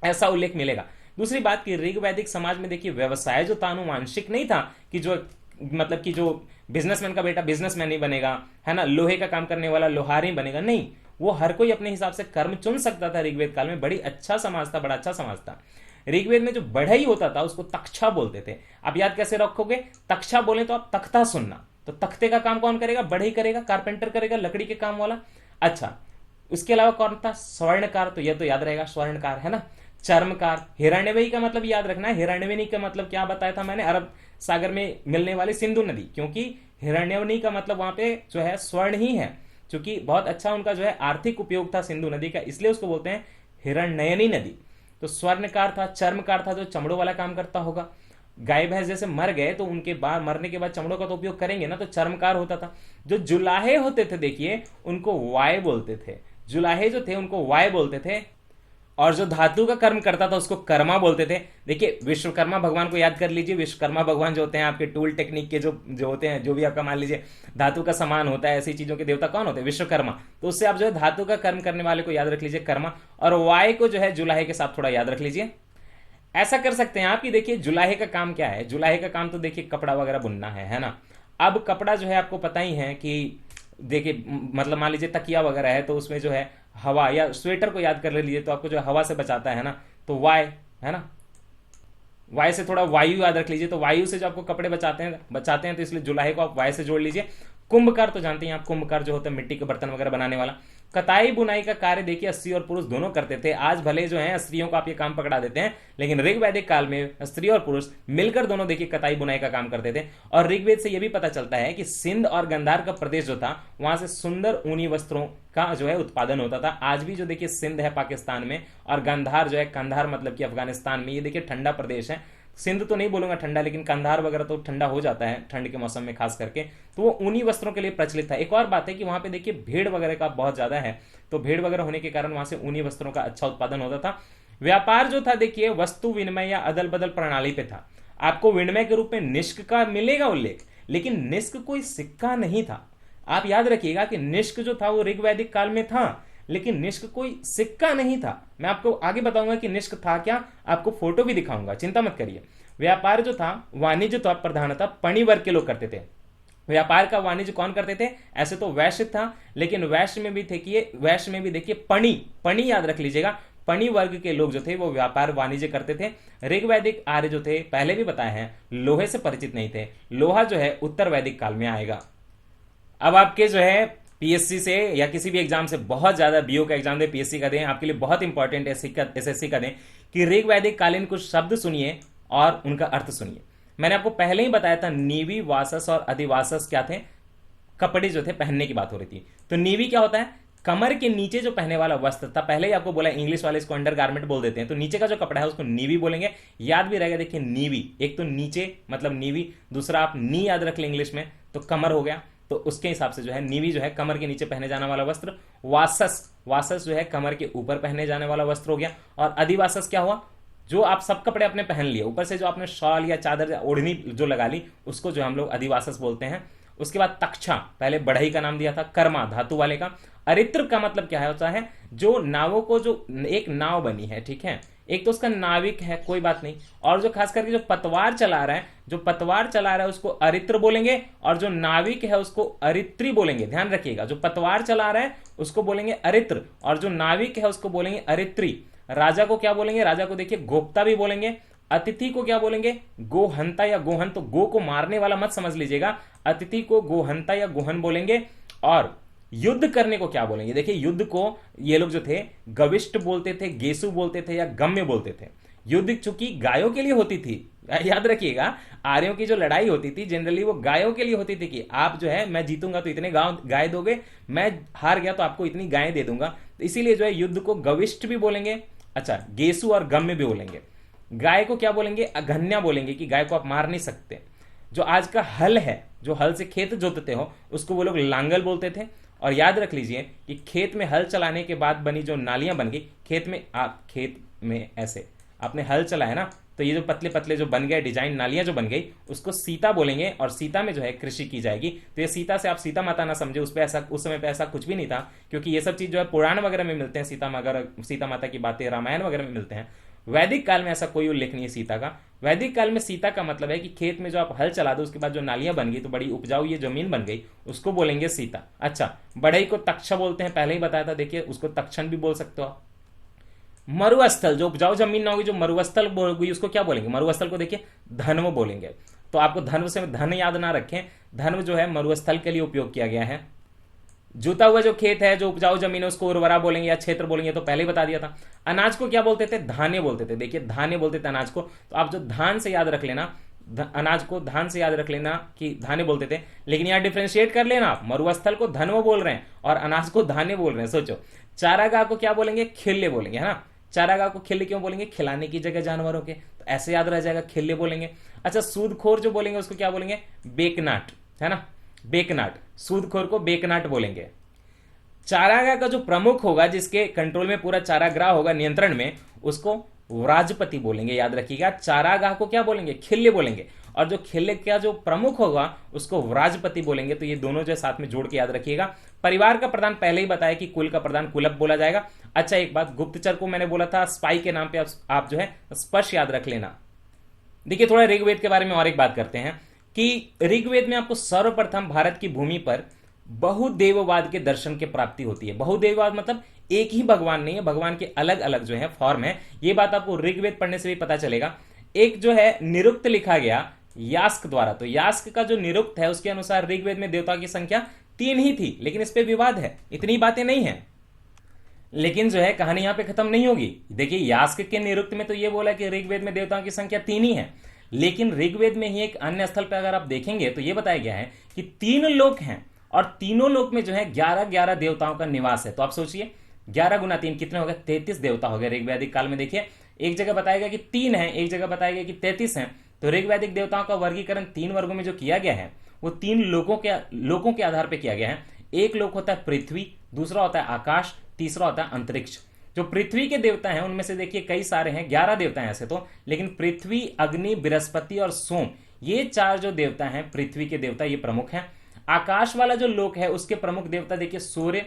ऐसा उल्लेख मिलेगा। दूसरी बात कि ऋग्वैदिक समाज में देखिए व्यवसाय जो था अनुवांशिक नहीं था, कि जो मतलब कि जो बिजनेसमैन का बेटा बिजनेसमैन ही बनेगा, है ना, लोहे का काम करने वाला लोहार ही बनेगा, नहीं, वो हर कोई अपने हिसाब से कर्म चुन सकता था। ऋग्वेद काल में बड़ी अच्छा समाज था, बड़ा अच्छा समाज था। ऋग्वेद में जो बढ़ई होता था उसको तक्षा बोलते थे। आप याद कैसे रखोगे? तक्षा बोले तो आप तख्ता सुनना, तो तख्ते का काम कौन करेगा? बढ़ई करेगा, कारपेंटर करेगा, लकड़ी के काम वाला। अच्छा, उसके अलावा कौन था? स्वर्णकार, तो यह तो याद रहेगा, स्वर्णकार, है ना। चर्मकार। हिरण्यवेयी का मतलब याद रखना है, हिरण्यवेणी का मतलब क्या बताया था मैंने, अरब सागर में मिलने वाली सिंधु नदी, क्योंकि हिरण्यवेणी का मतलब वहां पे जो है स्वर्ण ही है, क्योंकि बहुत अच्छा उनका जो है आर्थिक उपयोग था सिंधु नदी का, इसलिए उसको बोलते हैं हिरण्ययनी नदी। तो स्वर्णकार था, चर्मकार था जो चमड़ों वाला काम करता होगा। गाय भैंस जैसे मर गए तो उनके बाद मरने के बाद चमड़ों का तो उपयोग करेंगे ना, तो चर्मकार होता था। जो जुलाहे होते थे देखिए उनको वाय बोलते थे, जुलाहे जो थे उनको वाय बोलते थे। और जो धातु का कर्म करता था उसको कर्मा बोलते थे। देखिए विश्वकर्मा भगवान को याद कर लीजिए, विश्वकर्मा भगवान जो होते हैं आपके टूल टेक्निक के जो जो होते हैं, जो भी आपका मान लीजिए धातु का सामान होता है, ऐसी चीजों के देवता कौन होते हैं, विश्वकर्मा। तो उससे आप जो है धातु का कर्म करने वाले को याद रख लीजिए कर्मा, और वाय को जो है जुलाहे के साथ थोड़ा याद रख लीजिए। ऐसा कर सकते हैं आप कि देखिए जुलाहे का काम क्या है, जुलाहे का काम तो देखिए कपड़ा वगैरह बुनना है ना। अब कपड़ा जो है आपको पता ही है कि देखिए मतलब मान लीजिए तकिया वगैरह है तो उसमें जो है हवा, या स्वेटर को याद कर लीजिए तो आपको जो हवा से बचाता है ना, तो वाय है ना, वायु से थोड़ा वायु याद रख लीजिए, तो वायु से जो आपको कपड़े बचाते हैं तो इसलिए जुलाहे को आप वायु से जोड़ लीजिए। कुंभकार तो जानते हैं आप, कुंभकार जो होता है मिट्टी के बर्तन वगैरह बनाने वाला। कताई बुनाई का कार्य देखिए स्त्री और पुरुष दोनों करते थे। आज भले जो है स्त्रियों को आप ये काम पकड़ा देते हैं, लेकिन ऋग वैदिक काल में स्त्री और पुरुष मिलकर दोनों देखिए कताई बुनाई का काम करते थे। और ऋग्वेद से यह भी पता चलता है कि सिंध और गंधार का प्रदेश जो था वहां से सुंदर ऊनी वस्त्रों का जो है उत्पादन होता था। आज भी जो देखिए सिंध है पाकिस्तान में, और गंधार जो है कंधार मतलब कि अफगानिस्तान में, ये देखिए ठंडा प्रदेश है। सिंध तो नहीं बोलूंगा ठंडा, लेकिन कंधार वगैरह तो ठंडा हो जाता है ठंड के मौसम में खास करके, तो वो ऊनी वस्त्रों के लिए प्रचलित था। एक और बात है कि वहां पे देखिए भेड़ वगैरह का बहुत ज्यादा है, तो भेड़ वगैरह होने के कारण वहां से ऊनी वस्त्रों का अच्छा उत्पादन होता था। व्यापार जो था देखिए वस्तु विनिमय या अदल बदल प्रणाली पे था। आपको विनिमय के रूप में निष्क का मिलेगा उल्लेख, लेकिन निष्क कोई सिक्का नहीं था। आप याद रखिएगा कि निष्क जो था वो ऋग वैदिक काल में था, लेकिन निष्क कोई सिक्का नहीं था। मैं आपको आगे बताऊंगा कि निष्क था क्या, आपको फोटो भी दिखाऊंगा, चिंता मत करिए। व्यापार जो था, वाणिज्य तो प्रधानतः पणि वर्ग के लोग करते थे। व्यापार का वाणिज्य कौन करते थे, ऐसे तो वैश्य था, लेकिन वैश्य में भी थे कि वैश्य में भी देखिए पणि, पणि याद रख लीजिएगा, पणि वर्ग के लोग जो थे वो व्यापार वाणिज्य करते थे। ऋग वैदिक आर्य जो थे पहले भी बताए हैं लोहे से परिचित नहीं थे। लोहा जो है उत्तर वैदिक काल में आएगा। अब आपके जो है पीएससी से या किसी भी एग्जाम से बहुत ज्यादा, बीओ का एग्जाम दे, पीएससी का दें, आपके लिए बहुत इंपॉर्टेंट एसएससी का दें कि ऋग वैदिक कालीन कुछ शब्द सुनिए और उनका अर्थ सुनिए। मैंने आपको पहले ही बताया था नीवी, वासस और अधिवासस क्या थे, कपड़े जो थे पहनने की बात हो रही थी। तो नीवी क्या होता है, कमर के नीचे जो पहने वाला वस्त्र था। पहले ही आपको बोला इंग्लिश वाले इसको अंडर गारमेंट बोल देते हैं, तो नीचे का जो कपड़ा है उसको नीवी बोलेंगे। याद भी रहेगा देखिए नीवी, एक तो नीचे मतलब नीवी, दूसरा आप नी याद रख लें इंग्लिश में तो कमर हो गया, तो उसके हिसाब से जो है नीवी जो है कमर के नीचे पहने जाने वाला वस्त्र। वासस, वासस जो है कमर के ऊपर पहने जाने वाला वस्त्र हो गया। और अधिवासस क्या हुआ, जो आप सब कपड़े अपने पहन लिए, ऊपर से जो आपने शॉल या चादर या ओढ़नी जो लगा ली, उसको जो हम लोग अधिवासस बोलते हैं। उसके बाद तक्षा, पहले बढ़ई का नाम दिया था। कर्मा धातु वाले का। अरित्र का मतलब क्या है, होता है जो नावों को, जो एक नाव बनी है, ठीक है, एक तो उसका नाविक है, कोई बात नहीं, और जो खास करके जो पतवार चला रहा है, जो पतवार चला रहा है उसको अरित्र बोलेंगे, और जो नाविक है उसको अरित्री बोलेंगे। ध्यान रखिएगा, जो पतवार चला रहा है उसको बोलेंगे अरित्र, और जो नाविक है उसको बोलेंगे अरित्री। राजा को क्या बोलेंगे, राजा को देखिए गोप्ता भी बोलेंगे। अतिथि को क्या बोलेंगे, गोहंता या गोहन, तो गो को मारने वाला मत समझ लीजिएगा, अतिथि को गोहंता या गोहन बोलेंगे। और युद्ध करने को क्या बोलेंगे, देखिए युद्ध को ये लोग जो थे गविष्ट बोलते थे, गेसु बोलते थे या गम्य बोलते थे। युद्ध चूंकि गायों के लिए होती थी, याद रखिएगा, आर्यों की जो लड़ाई होती थी जनरली वो गायों के लिए होती थी कि आप जो है मैं जीतूंगा तो इतने गाय दोगे, मैं हार गया तो आपको इतनी गायें दे दूंगा, तो इसीलिए जो है युद्ध को गविष्ट भी बोलेंगे। अच्छा, गेसु और गम्य भी बोलेंगे। गाय को क्या बोलेंगे, अघन्या बोलेंगे कि गाय को आप मार नहीं सकते। जो आज का हल है, जो हल से खेत जोतते हो, उसको वो लोग लांगल बोलते थे। और याद रख लीजिए कि खेत में हल चलाने के बाद बनी जो नालियां बन गई, खेत में ऐसे आपने हल चलाया ना, तो ये जो पतले पतले जो बन गए डिजाइन नालियां जो बन गई, उसको सीता बोलेंगे, और सीता में जो है कृषि की जाएगी। तो ये सीता से आप सीता माता ना समझे, उस समय पे ऐसा कुछ भी नहीं था, क्योंकि ये सब चीज जो है पुराण वगैरह में मिलते हैं, सीता माता की बातें रामायण वगैरह में मिलते हैं। वैदिक काल में ऐसा कोई उल्लेख नहीं है सीता का। वैदिक काल में सीता का मतलब है कि खेत में जो आप हल चला दो उसके बाद जो नालियां बन गई, तो बड़ी उपजाऊ ये जमीन बन गई, उसको बोलेंगे सीता। अच्छा, बढ़ई को तक्षा बोलते हैं, पहले ही बताया था, देखिए उसको तक्षण भी बोल सकते हो आप। मरुस्थल, जो उपजाऊ जमीन ना होगी, जो मरुस्थल होगी, उसको क्या बोलेंगे, मरुस्थल को देखिए धन्व बोलेंगे। तो आपको धन्व से धन याद ना रखें, धन्व जो है मरुस्थल के लिए उपयोग किया गया है। जुता हुआ जो खेत है, जो उपजाऊ जमीन है, उसको उर्वरा बोलेंगे या क्षेत्र बोलेंगे, तो पहले ही बता दिया था। अनाज को क्या बोलते थे? धान्य बोलते थे। देखिए धान्य बोलते थे अनाज को, तो आप जो धान से याद रख लेना, अनाज को धान से याद रख लेना कि धान्य बोलते थे। लेकिन यहां डिफ्रेंशिएट कर लेना, आप मरुस्थल को धनव बोल रहे हैं और अनाज को धान्य बोल रहे हैं। सोचो, चारागाह को क्या बोलेंगे? खिल्ले बोलेंगे, है ना। चारागाह को खिल्ले क्यों बोलेंगे? खिलाने की जगह जानवरों के, तो ऐसे याद रह जाएगा, खिल्ले बोलेंगे। अच्छा, सूदखोर जो बोलेंगे उसको क्या बोलेंगे? बेकनाट, है ना, बेकनाट। सूदखोर को बेकनाट बोलेंगे। चारागाह का जो प्रमुख होगा, जिसके कंट्रोल में पूरा चारागाह होगा, नियंत्रण में, उसको व्राजपति बोलेंगे। याद रखिएगा, चारागाह को क्या बोलेंगे? खिल्ले बोलेंगे, और जो खिल्ले का जो प्रमुख होगा उसको व्राजपति बोलेंगे। तो ये दोनों जो साथ में जोड़ के याद रखिएगा। परिवार का प्रधान पहले ही बताया कि कुल का प्रधान कुलप बोला जाएगा। अच्छा, एक बात, गुप्तचर को मैंने बोला था स्पाई के नाम पे आप जो है स्पर्श याद रख लेना। देखिए, थोड़ा ऋग्वेद के बारे में और एक बात करते हैं कि ऋग्वेद में आपको सर्वप्रथम भारत की भूमि पर बहुदेववाद के दर्शन की प्राप्ति होती है। बहुदेववाद मतलब एक ही भगवान नहीं है, भगवान के अलग अलग जो है फॉर्म है। ये बात आपको ऋग्वेद पढ़ने से भी पता चलेगा। एक जो है निरुक्त लिखा गया यास्क द्वारा, तो यास्क का जो निरुक्त है उसके अनुसार ऋग्वेद में देवता की संख्या 3 ही थी, लेकिन इस पे विवाद है, इतनी बातें नहीं है। लेकिन जो है कहानी यहां पे खत्म नहीं होगी। देखिए, यास्क के निरुक्त में तो ये बोला कि ऋग्वेद में देवताओं की संख्या 3 ही है, लेकिन ऋग्वेद में ही एक अन्य स्थल पर अगर आप देखेंगे तो ये बताया गया है कि 3 लोक हैं और तीनों लोक में जो है 11-11 देवताओं का निवास है। तो आप सोचिए, 11 गुना 3 कितने हो गए? 33 देवता हो गए ऋग्वैदिक काल में। देखिए, एक जगह बताया गया कि 3 है, एक जगह बताया गया कि 33 है। तो ऋग्वैदिक देवताओं का वर्गीकरण 3 वर्गों में जो किया गया है वो 3 लोकों के आधार पर किया गया है। एक लोक होता है पृथ्वी, दूसरा होता है आकाश, तीसरा होता है अंतरिक्ष। जो पृथ्वी के देवता हैं उनमें से देखिए कई सारे हैं, 11 देवता हैं ऐसे तो, लेकिन पृथ्वी, अग्नि, बृहस्पति और सोम, ये 4 जो देवता हैं पृथ्वी के देवता, ये प्रमुख हैं। आकाश वाला जो लोक है उसके प्रमुख देवता देखिए सूर्य,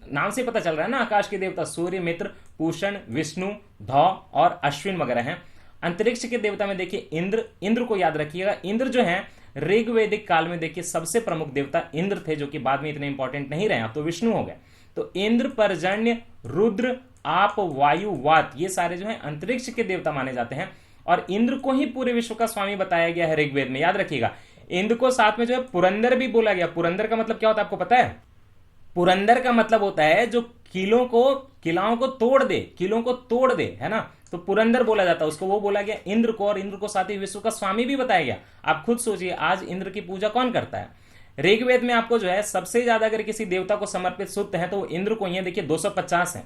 नाम से पता चल रहा है ना, आकाश के देवता सूर्य, मित्र, पूषण, विष्णु, धौ और अश्विन वगैरह हैं। अंतरिक्ष के देवता में देखिए इंद्र, इंद्र को याद रखिएगा। इंद्र जो है ऋग्वैदिक काल में देखिए सबसे प्रमुख देवता इंद्र थे, जो कि बाद में इतने इंपॉर्टेंट नहीं रहे, अब तो विष्णु हो गए। तो इंद्र, पर्जन्य, रुद्र, आप, वायु, वात, ये सारे जो है अंतरिक्ष के देवता माने जाते हैं। और इंद्र को ही पूरे विश्व का स्वामी बताया गया है ऋग्वेद में, याद रखिएगा। इंद्र को साथ में जो है पुरंदर भी बोला गया। पुरंदर का मतलब क्या होता है आपको पता है? पुरंदर का मतलब होता है जो किलाओं को तोड़ दे, किलों को तोड़ दे, है ना। तो पुरंदर बोला जाता है उसको, वो बोला गया इंद्र को, और इंद्र को साथ ही विश्व का स्वामी भी बताया गया। आप खुद सोचिए, आज इंद्र की पूजा कौन करता है? ऋग्वेद में आपको जो है सबसे ज्यादा अगर किसी देवता को समर्पित सूक्त है तो वो इंद्र को ही है, देखिए 250 है।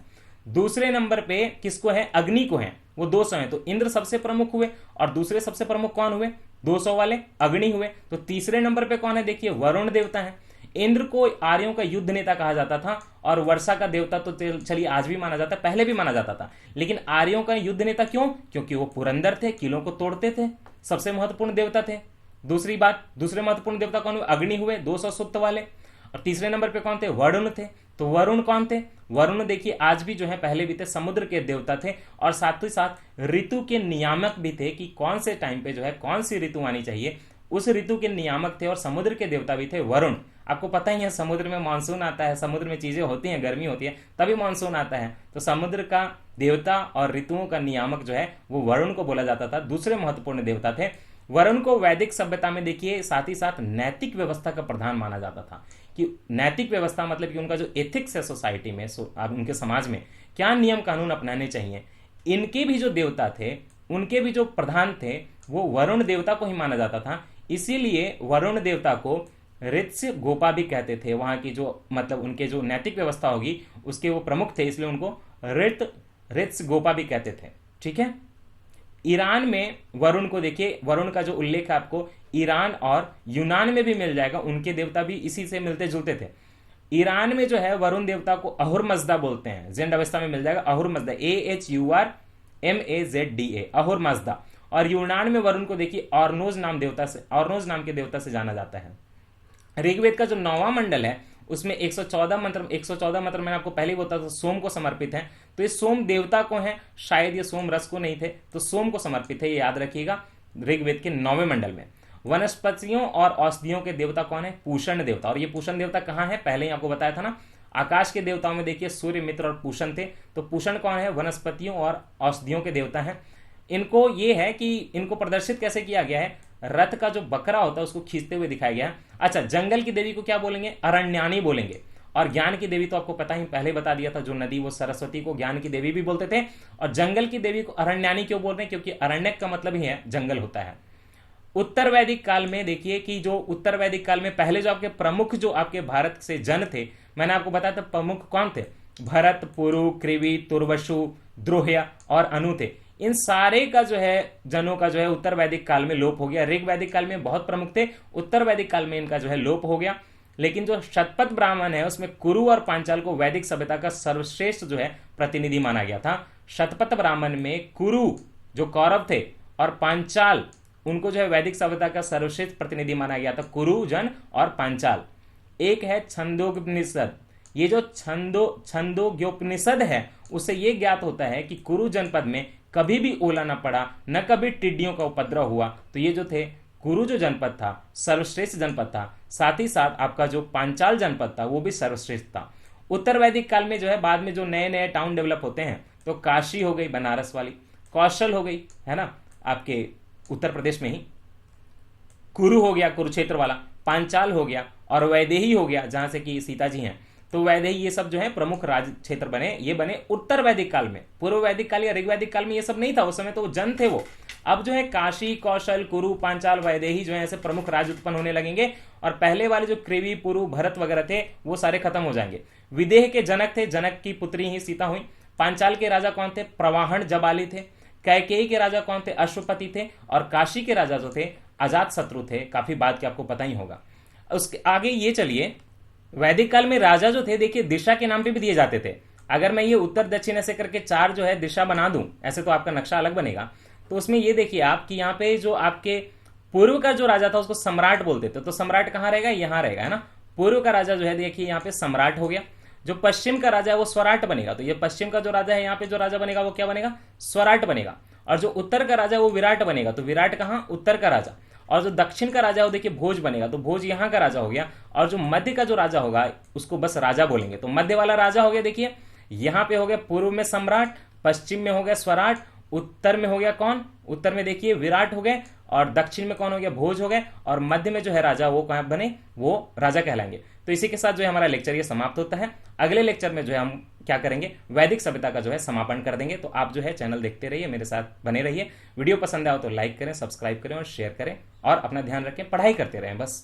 दूसरे नंबर पे किसको है? अग्नि को है, वो 200 है। तो इंद्र सबसे प्रमुख हुए, और दूसरे सबसे प्रमुख कौन हुए? 200 वाले अग्नि हुए। तो तीसरे नंबर पे कौन है? देखिए वरुण देवता है। इंद्र को आर्यों का युद्ध नेता कहा जाता था, और वर्षा का देवता तो चलिए आज भी माना जाता है, पहले भी माना जाता था, लेकिन आर्यों का युद्ध नेता क्यों? क्योंकि वो पुरंदर थे, किलों को तोड़ते थे, सबसे महत्वपूर्ण देवता थे। दूसरी बात, दूसरे महत्वपूर्ण देवता कौन हुए? अग्नि हुए, 200 सुक्त वाले। और तीसरे नंबर पे कौन थे? वरुण थे। तो वरुण कौन थे? वरुण देखिए आज भी जो है, पहले भी थे, समुद्र के देवता थे, और साथ ही साथ ऋतु के नियामक भी थे कि कौन से टाइम पे जो है कौन सी ऋतु आनी चाहिए, उस ऋतु के नियामक थे। और समुद्र के देवता भी थे वरुण। आपको पता ही है समुद्र में मानसून आता है, समुद्र में चीजें होती हैं, गर्मी होती है, तभी मानसून आता है। तो समुद्र का देवता और ऋतुओं का नियामक जो है वो वरुण को बोला जाता था, दूसरे महत्वपूर्ण देवता थे। वरुण को वैदिक सभ्यता में देखिए साथ ही साथ नैतिक व्यवस्था का प्रधान माना जाता था। कि नैतिक व्यवस्था मतलब कि उनका जो एथिक्स है सोसाइटी में, उनके समाज में क्या नियम कानून अपनाने चाहिए, इनके भी जो देवता थे, उनके भी जो प्रधान थे, वो वरुण देवता को ही माना जाता था। इसीलिए वरुण देवता को ऋत्स्य गोपा भी कहते थे। वहां की जो मतलब उनके जो नैतिक व्यवस्था होगी उसके वो प्रमुख थे, इसलिए उनको ऋत्स्य गोपा भी कहते थे। ठीक है। ईरान में वरुण को देखिए, वरुण का जो उल्लेख है आपको ईरान और यूनान में भी मिल जाएगा, उनके देवता भी इसी से मिलते जुलते थे। ईरान में जो है वरुण देवता को अहुरमज़दा बोलते हैं, जेंड अवस्था में मिल जाएगा अहुरमज़दा, AHURMAZDA, अहुरमज़दा। और यूनान में वरुण को देखिए ऑर्नोज नाम के देवता से जाना जाता है। ऋग्वेद का जो 9वां मंडल है उसमें 114 मंत्र मैंने आपको पहले ही बताया था सोम को समर्पित है। तो ये सोम देवता को है, शायद ये सोम रस को नहीं थे, तो सोम को समर्पित है, ये याद रखिएगा। ऋग्वेद के 9वें मंडल में वनस्पतियों और औषधियों के देवता कौन है? पूषण देवता। और ये पूषण देवता कहाँ है? पहले ही आपको बताया था ना। आकाश के देवताओं में देखिए सूर्य, मित्र और पूषण थे। तो पूषण कौन है? वनस्पतियों और औषधियों के देवता हैं। इनको ये है कि इनको प्रदर्शित कैसे किया गया है? रथ का जो बकरा होता है उसको खींचते हुए दिखाया गया है। अच्छा, जंगल की देवी को क्या बोलेंगे? अरण्यानी बोलेंगे। और ज्ञान की देवी तो आपको पता ही, पहले बता दिया था, जो नदी वो सरस्वती को ज्ञान की देवी भी बोलते थे। और जंगल की देवी को अरण्यानी क्यों बोल रहे हैं? क्योंकि अरण्यक का मतलब ही है जंगल होता है। उत्तर वैदिक काल में देखिए कि जो उत्तर वैदिक काल में पहले जो आपके प्रमुख जो आपके भारत से जन थे, मैंने आपको बताया था प्रमुख कौन थे, भरत, पुरु, कृवि, तुर्वसु, द्रोह्य और अनु थे। इन सारे का जो है जनों का जो है उत्तर वैदिक काल में लोप हो गया। ऋग वैदिक काल में बहुत प्रमुख थे, उत्तर वैदिक काल में इनका जो है लोप हो गया। लेकिन जो शतपथ ब्राह्मण है उसमें कुरु और पांचाल को वैदिक सभ्यता का सर्वश्रेष्ठ जो है प्रतिनिधि माना गया था। शतपथ ब्राह्मण में कुरु जो कौरव थे और पांचाल उनको जो है वैदिक सभ्यता का सर्वश्रेष्ठ प्रतिनिधि माना गया था, कुरु जन और पांचाल। एक है छंदोग्योपनिषद। ये जो छंदोग्योपनिषद है उससे ये ज्ञात होता है कि कुरु जनपद में कभी भी ओला न पड़ा, न कभी टिड्डियों का उपद्रव हुआ। तो ये जो थे कुरु जो जनपद था सर्वश्रेष्ठ जनपद था, साथ ही साथ आपका जो पांचाल जनपद था वो भी सर्वश्रेष्ठ था। उत्तर वैदिक काल में जो है बाद में जो नए नए टाउन डेवलप होते हैं, तो काशी हो गई बनारस वाली, कौशल हो गई है ना आपके उत्तर प्रदेश में ही, कुरु हो गया कुरुक्षेत्र वाला, पांचाल हो गया और वैदेही हो गया जहां से कि सीता जी हैं। तो वैदेही ये सब जो है प्रमुख राज क्षेत्र बने, ये बने उत्तर वैदिक काल में। पूर्व वैदिक काल या ऋग वैदिक काल में ये सब नहीं था, उस समय तो जन थे वो। अब जो है काशी, कौशल, कुरु, पांचाल, वैदेही जो है ऐसे प्रमुख राज उत्पन्न होने लगेंगे और पहले वाले जो कृवि, पुरु, भरत वगैरह थे वो सारे खत्म हो जाएंगे। विदेह के जनक थे, जनक की पुत्री ही सीता हुई। पांचाल के राजा कौन थे? प्रवाहन जबाली थे। कैकेयी के राजा कौन थे? अश्वपति थे। और काशी के राजा जो थे अजात शत्रु थे, काफी बात के आपको पता ही होगा। उसके आगे ये चलिए, वैदिक काल में राजा जो थे देखिए दिशा के नाम पे भी दिए जाते थे। अगर मैं ये उत्तर दक्षिण ऐसे करके चार जो है दिशा बना दूं, ऐसे तो आपका नक्शा अलग बनेगा। तो उसमें ये देखिए आप कि यहाँ पे जो आपके पूर्व का जो राजा था उसको सम्राट बोलते थे। तो सम्राट कहाँ रहेगा? यहाँ रहेगा, है ना। पूर्व का राजा जो है देखिए यहाँ पे सम्राट हो गया। जो पश्चिम का राजा है वो स्वराट बनेगा। तो ये पश्चिम का जो राजा है यहाँ पे जो राजा बनेगा वो क्या बनेगा? स्वराट बनेगा। और जो उत्तर का राजा है वो विराट बनेगा। तो विराट कहाँ? उत्तर का राजा। और जो दक्षिण का राजा है वो देखिए भोज बनेगा। तो भोज यहाँ का राजा हो गया। और जो मध्य का जो राजा होगा उसको बस राजा बोलेंगे। तो मध्य वाला राजा हो गया, देखिए यहाँ पे हो गया पूर्व में सम्राट, पश्चिम में हो गया स्वराट, उत्तर में हो गया कौन? उत्तर में देखिए विराट हो गए, और दक्षिण में कौन हो गया? भोज हो गए, और मध्य में जो है राजा वो कहाँ बने? वो राजा कहलाएंगे। तो इसी के साथ जो है हमारा लेक्चर ये समाप्त होता है। अगले लेक्चर में जो है हम क्या करेंगे? वैदिक सभ्यता का जो है समापन कर देंगे। तो आप जो है चैनल देखते रहिए, मेरे साथ बने रहिए। वीडियो पसंद आए तो लाइक करें, सब्सक्राइब करें और शेयर करें, और अपना ध्यान रखें, पढ़ाई करते रहें बस।